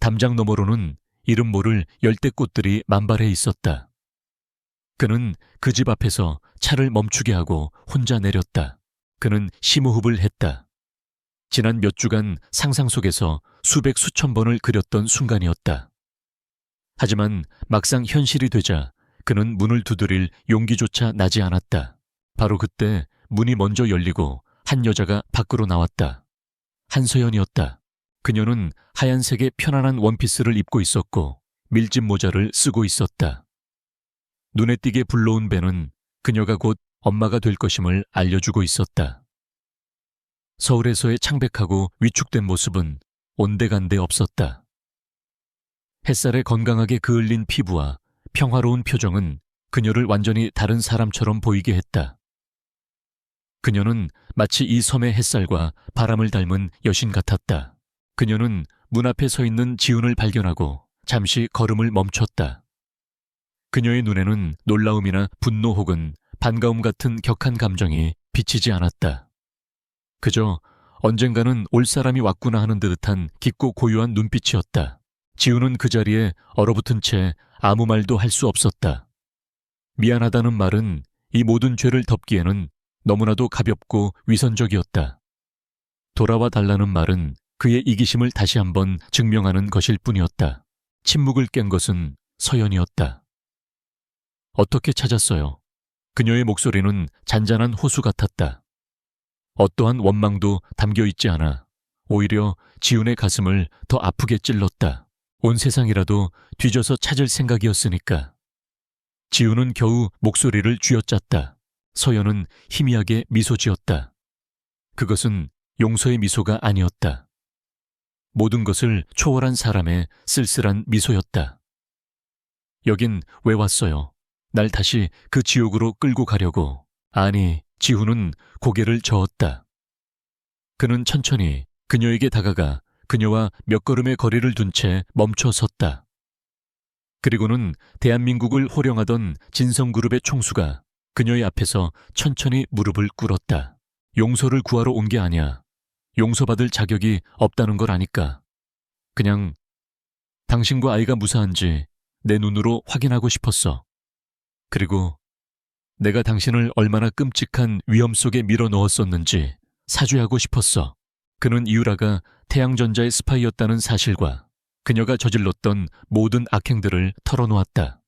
담장 너머로는 이름 모를 열대꽃들이 만발해 있었다. 그는 그 집 앞에서 차를 멈추게 하고 혼자 내렸다. 그는 심호흡을 했다. 지난 몇 주간 상상 속에서 수백 수천 번을 그렸던 순간이었다. 하지만 막상 현실이 되자 그는 문을 두드릴 용기조차 나지 않았다. 바로 그때 문이 먼저 열리고 한 여자가 밖으로 나왔다. 한서연이었다. 그녀는 하얀색의 편안한 원피스를 입고 있었고 밀짚 모자를 쓰고 있었다. 눈에 띄게 불러온 배는 그녀가 곧 엄마가 될 것임을 알려주고 있었다. 서울에서의 창백하고 위축된 모습은 온데간데 없었다. 햇살에 건강하게 그을린 피부와 평화로운 표정은 그녀를 완전히 다른 사람처럼 보이게 했다. 그녀는 마치 이 섬의 햇살과 바람을 닮은 여신 같았다. 그녀는 문 앞에 서 있는 지훈을 발견하고 잠시 걸음을 멈췄다. 그녀의 눈에는 놀라움이나 분노 혹은 반가움 같은 격한 감정이 비치지 않았다. 그저 언젠가는 올 사람이 왔구나 하는 듯한 깊고 고요한 눈빛이었다. 지훈은 그 자리에 얼어붙은 채 아무 말도 할 수 없었다. 미안하다는 말은 이 모든 죄를 덮기에는 너무나도 가볍고 위선적이었다. 돌아와 달라는 말은 그의 이기심을 다시 한번 증명하는 것일 뿐이었다. 침묵을 깬 것은 서연이었다. 어떻게 찾았어요? 그녀의 목소리는 잔잔한 호수 같았다. 어떠한 원망도 담겨있지 않아 오히려 지훈의 가슴을 더 아프게 찔렀다. 온 세상이라도 뒤져서 찾을 생각이었으니까. 지훈은 겨우 목소리를 쥐어짰다. 서연은 희미하게 미소 지었다. 그것은 용서의 미소가 아니었다. 모든 것을 초월한 사람의 쓸쓸한 미소였다. 여긴 왜 왔어요? 날 다시 그 지옥으로 끌고 가려고. 아니, 지훈은 고개를 저었다. 그는 천천히 그녀에게 다가가 그녀와 몇 걸음의 거리를 둔 채 멈춰 섰다. 그리고는 대한민국을 호령하던 진성그룹의 총수가 그녀의 앞에서 천천히 무릎을 꿇었다. 용서를 구하러 온 게 아니야. 용서받을 자격이 없다는 걸 아니까. 그냥 당신과 아이가 무사한지 내 눈으로 확인하고 싶었어. 그리고 내가 당신을 얼마나 끔찍한 위험 속에 밀어넣었었는지 사죄하고 싶었어. 그는 이유라가 태양전자의 스파이였다는 사실과 그녀가 저질렀던 모든 악행들을 털어놓았다.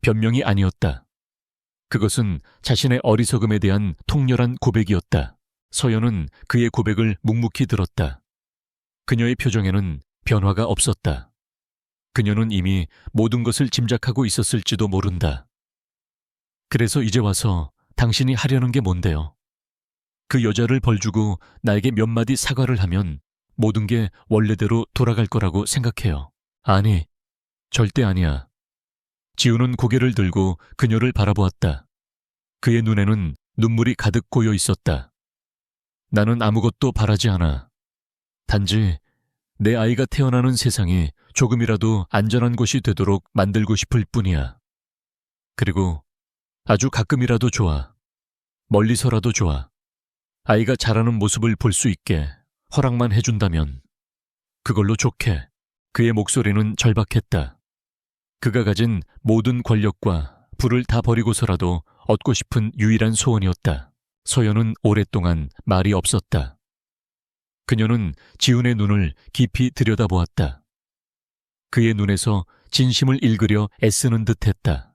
변명이 아니었다. 그것은 자신의 어리석음에 대한 통렬한 고백이었다. 서연은 그의 고백을 묵묵히 들었다. 그녀의 표정에는 변화가 없었다. 그녀는 이미 모든 것을 짐작하고 있었을지도 모른다. 그래서 이제 와서 당신이 하려는 게 뭔데요? 그 여자를 벌주고 나에게 몇 마디 사과를 하면 모든 게 원래대로 돌아갈 거라고 생각해요. 아니, 절대 아니야. 지우는 고개를 들고 그녀를 바라보았다. 그의 눈에는 눈물이 가득 고여 있었다. 나는 아무것도 바라지 않아. 단지 내 아이가 태어나는 세상이 조금이라도 안전한 곳이 되도록 만들고 싶을 뿐이야. 그리고 아주 가끔이라도 좋아. 멀리서라도 좋아. 아이가 자라는 모습을 볼 수 있게 허락만 해준다면 그걸로 좋게. 그의 목소리는 절박했다. 그가 가진 모든 권력과 부를 다 버리고서라도 얻고 싶은 유일한 소원이었다. 서연은 오랫동안 말이 없었다. 그녀는 지훈의 눈을 깊이 들여다보았다. 그의 눈에서 진심을 읽으려 애쓰는 듯했다.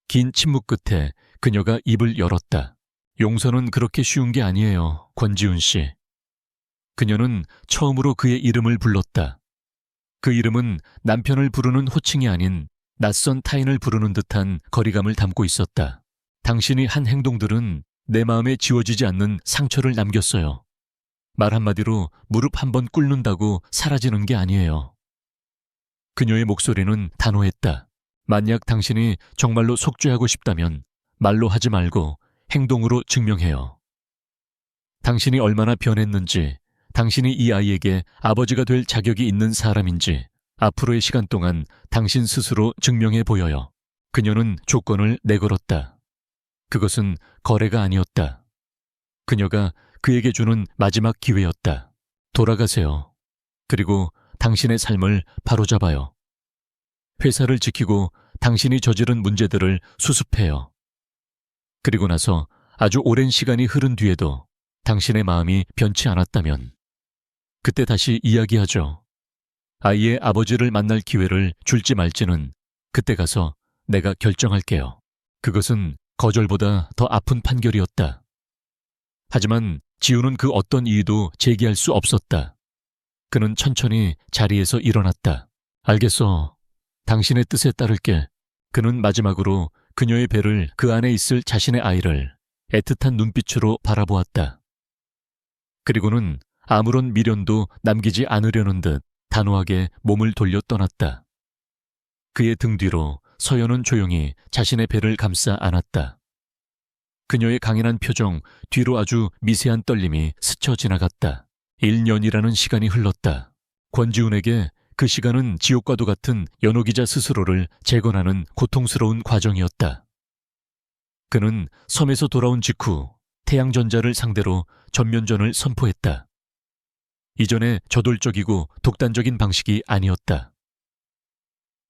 긴 침묵 끝에 그녀가 입을 열었다. 용서는 그렇게 쉬운 게 아니에요, 권지훈 씨. 그녀는 처음으로 그의 이름을 불렀다. 그 이름은 남편을 부르는 호칭이 아닌 낯선 타인을 부르는 듯한 거리감을 담고 있었다. 당신이 한 행동들은 내 마음에 지워지지 않는 상처를 남겼어요. 말 한마디로 무릎 한번 꿇는다고 사라지는 게 아니에요. 그녀의 목소리는 단호했다. 만약 당신이 정말로 속죄하고 싶다면 말로 하지 말고 행동으로 증명해요. 당신이 얼마나 변했는지, 당신이 이 아이에게 아버지가 될 자격이 있는 사람인지 앞으로의 시간 동안 당신 스스로 증명해 보여요. 그녀는 조건을 내걸었다. 그것은 거래가 아니었다. 그녀가 그에게 주는 마지막 기회였다. 돌아가세요. 그리고 당신의 삶을 바로잡아요. 회사를 지키고 당신이 저지른 문제들을 수습해요. 그리고 나서 아주 오랜 시간이 흐른 뒤에도 당신의 마음이 변치 않았다면 그때 다시 이야기하죠. 아이의 아버지를 만날 기회를 줄지 말지는 그때 가서 내가 결정할게요. 그것은 거절보다 더 아픈 판결이었다. 하지만 지우는 그 어떤 이유도 제기할 수 없었다. 그는 천천히 자리에서 일어났다. 알겠어. 당신의 뜻에 따를게. 그는 마지막으로 그녀의 배를 그 안에 있을 자신의 아이를 애틋한 눈빛으로 바라보았다. 그리고는 아무런 미련도 남기지 않으려는 듯 단호하게 몸을 돌려 떠났다. 그의 등 뒤로 서연은 조용히 자신의 배를 감싸 안았다. 그녀의 강인한 표정 뒤로 아주 미세한 떨림이 스쳐 지나갔다. 1년이라는 시간이 흘렀다. 권지훈에게 그 시간은 지옥과도 같은 연호기자 스스로를 재건하는 고통스러운 과정이었다. 그는 섬에서 돌아온 직후 태양전자를 상대로 전면전을 선포했다. 이전에 저돌적이고 독단적인 방식이 아니었다.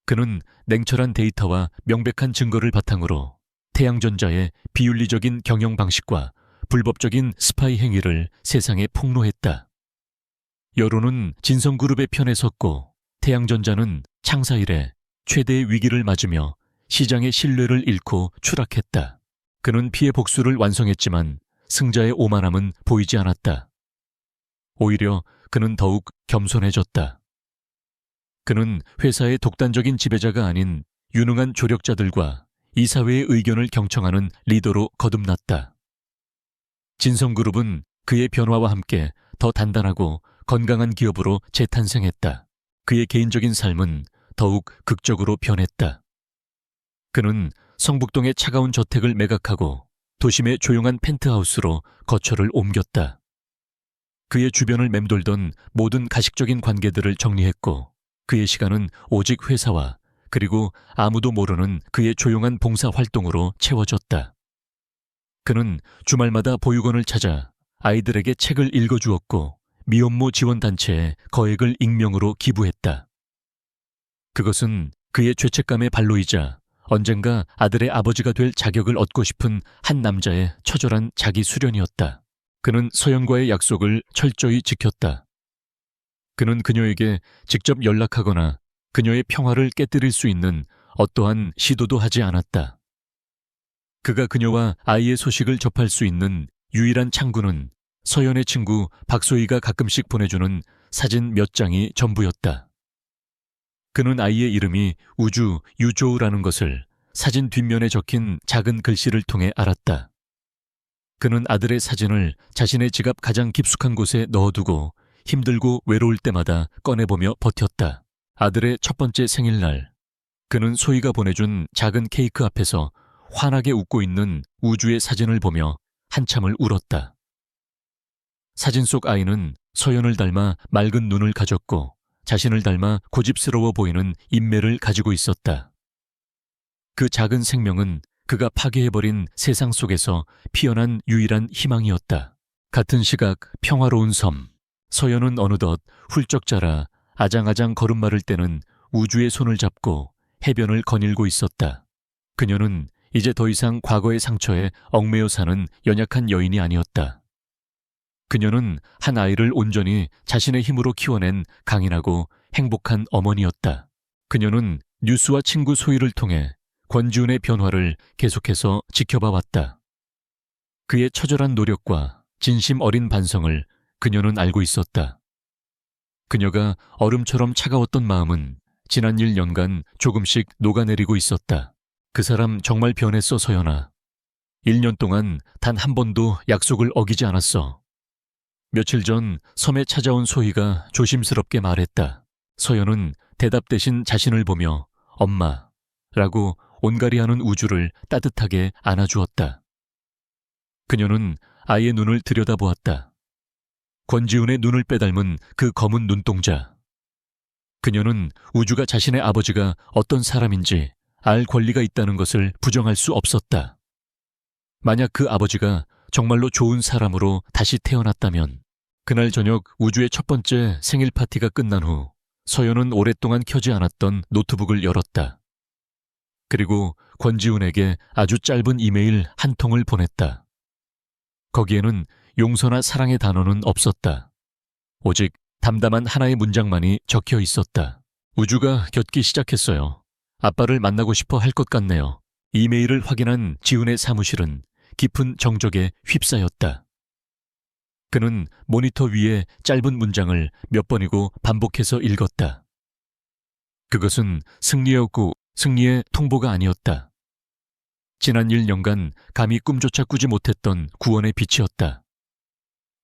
그는 냉철한 데이터와 명백한 증거를 바탕으로 태양전자의 비윤리적인 경영 방식과 불법적인 스파이 행위를 세상에 폭로했다. 여론은 진성그룹의 편에 섰고 태양전자는 창사 이래 최대의 위기를 맞으며 시장의 신뢰를 잃고 추락했다. 그는 피해 복수를 완성했지만 승자의 오만함은 보이지 않았다. 오히려 그는 더욱 겸손해졌다. 그는 회사의 독단적인 지배자가 아닌 유능한 조력자들과 이 사회의 의견을 경청하는 리더로 거듭났다. 진성그룹은 그의 변화와 함께 더 단단하고 건강한 기업으로 재탄생했다. 그의 개인적인 삶은 더욱 극적으로 변했다. 그는 성북동의 차가운 저택을 매각하고 도심의 조용한 펜트하우스로 거처를 옮겼다. 그의 주변을 맴돌던 모든 가식적인 관계들을 정리했고 그의 시간은 오직 회사와 그리고 아무도 모르는 그의 조용한 봉사활동으로 채워졌다. 그는 주말마다 보육원을 찾아 아이들에게 책을 읽어주었고 미혼모 지원단체에 거액을 익명으로 기부했다. 그것은 그의 죄책감의 발로이자 언젠가 아들의 아버지가 될 자격을 얻고 싶은 한 남자의 처절한 자기 수련이었다. 그는 서연과의 약속을 철저히 지켰다. 그는 그녀에게 직접 연락하거나 그녀의 평화를 깨뜨릴 수 있는 어떠한 시도도 하지 않았다. 그가 그녀와 아이의 소식을 접할 수 있는 유일한 창구는 서연의 친구 박소희가 가끔씩 보내주는 사진 몇 장이 전부였다. 그는 아이의 이름이 우주 유조우라는 것을 사진 뒷면에 적힌 작은 글씨를 통해 알았다. 그는 아들의 사진을 자신의 지갑 가장 깊숙한 곳에 넣어두고 힘들고 외로울 때마다 꺼내보며 버텼다. 아들의 첫 번째 생일날, 그는 소희가 보내준 작은 케이크 앞에서 환하게 웃고 있는 우주의 사진을 보며 한참을 울었다. 사진 속 아이는 서연을 닮아 맑은 눈을 가졌고 자신을 닮아 고집스러워 보이는 인매를 가지고 있었다. 그 작은 생명은 그가 파괴해버린 세상 속에서 피어난 유일한 희망이었다. 같은 시각 평화로운 섬. 서연은 어느덧 훌쩍 자라 아장아장 걸음마를 떼는 우주의 손을 잡고 해변을 거닐고 있었다. 그녀는 이제 더 이상 과거의 상처에 얽매여 사는 연약한 여인이 아니었다. 그녀는 한 아이를 온전히 자신의 힘으로 키워낸 강인하고 행복한 어머니였다. 그녀는 뉴스와 친구 소희를 통해 권지훈의 변화를 계속해서 지켜봐 왔다. 그의 처절한 노력과 진심 어린 반성을 그녀는 알고 있었다. 그녀가 얼음처럼 차가웠던 마음은 지난 1년간 조금씩 녹아내리고 있었다. 그 사람 정말 변했어, 서연아. 1년 동안 단 한 번도 약속을 어기지 않았어. 며칠 전 섬에 찾아온 소희가 조심스럽게 말했다. 서연은 대답 대신 자신을 보며 엄마라고 온가리하는 우주를 따뜻하게 안아주었다. 그녀는 아이의 눈을 들여다보았다. 권지훈의 눈을 빼닮은 그 검은 눈동자. 그녀는 우주가 자신의 아버지가 어떤 사람인지 알 권리가 있다는 것을 부정할 수 없었다. 만약 그 아버지가 정말로 좋은 사람으로 다시 태어났다면 그날 저녁 우주의 첫 번째 생일 파티가 끝난 후 서연은 오랫동안 켜지 않았던 노트북을 열었다. 그리고 권지훈에게 아주 짧은 이메일 한 통을 보냈다. 거기에는 용서나 사랑의 단어는 없었다. 오직 담담한 하나의 문장만이 적혀 있었다. 우주가 곁기 시작했어요. 아빠를 만나고 싶어 할 것 같네요. 이메일을 확인한 지훈의 사무실은 깊은 정적에 휩싸였다. 그는 모니터 위에 짧은 문장을 몇 번이고 반복해서 읽었다. 그것은 승리였고 승리의 통보가 아니었다. 지난 1년간 감히 꿈조차 꾸지 못했던 구원의 빛이었다.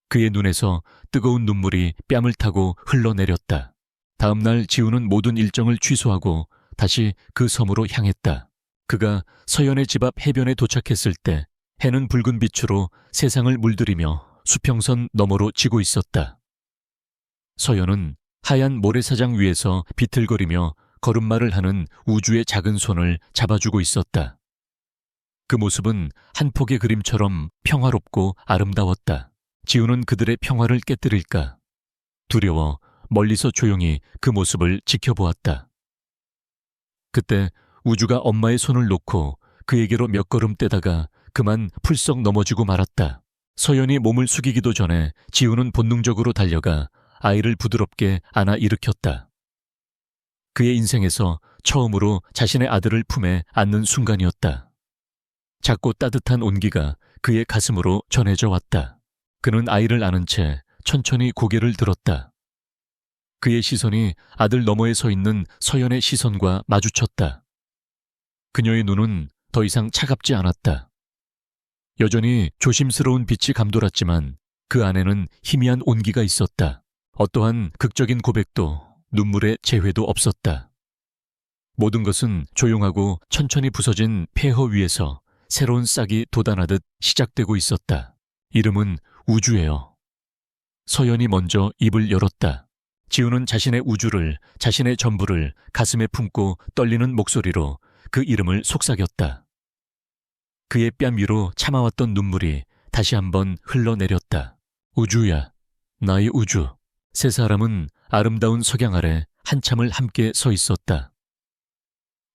그의 눈에서 뜨거운 눈물이 뺨을 타고 흘러내렸다. 다음 날 지훈은 모든 일정을 취소하고 다시 그 섬으로 향했다. 그가 서연의 집 앞 해변에 도착했을 때 해는 붉은 빛으로 세상을 물들이며 수평선 너머로 지고 있었다. 서연은 하얀 모래사장 위에서 비틀거리며 걸음마를 하는 우주의 작은 손을 잡아주고 있었다. 그 모습은 한 폭의 그림처럼 평화롭고 아름다웠다. 지훈은 그들의 평화를 깨뜨릴까 두려워 멀리서 조용히 그 모습을 지켜보았다. 그때 우주가 엄마의 손을 놓고 그에게로 몇 걸음 떼다가 그만 풀썩 넘어지고 말았다. 서연이 몸을 숙이기도 전에 지훈은 본능적으로 달려가 아이를 부드럽게 안아 일으켰다. 그의 인생에서 처음으로 자신의 아들을 품에 안는 순간이었다. 작고 따뜻한 온기가 그의 가슴으로 전해져 왔다. 그는 아이를 안은 채 천천히 고개를 들었다. 그의 시선이 아들 너머에 서 있는 서연의 시선과 마주쳤다. 그녀의 눈은 더 이상 차갑지 않았다. 여전히 조심스러운 빛이 감돌았지만 그 안에는 희미한 온기가 있었다. 어떠한 극적인 고백도 눈물의 재회도 없었다. 모든 것은 조용하고 천천히 부서진 폐허 위에서 새로운 싹이 돋아나듯 시작되고 있었다. 이름은 우주예요. 서연이 먼저 입을 열었다. 지훈은 자신의 우주를, 자신의 전부를 가슴에 품고 떨리는 목소리로 그 이름을 속삭였다. 그의 뺨 위로 참아왔던 눈물이 다시 한번 흘러내렸다. 우주야, 나의 우주. 세 사람은 아름다운 석양 아래 한참을 함께 서 있었다.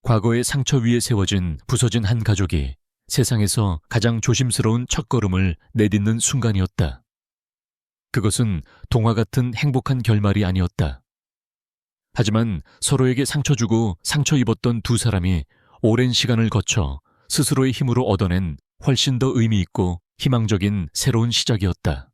과거의 상처 위에 세워진 부서진 한 가족이 세상에서 가장 조심스러운 첫걸음을 내딛는 순간이었다. 그것은 동화 같은 행복한 결말이 아니었다. 하지만 서로에게 상처 주고 상처 입었던 두 사람이 오랜 시간을 거쳐 스스로의 힘으로 얻어낸 훨씬 더 의미 있고 희망적인 새로운 시작이었다.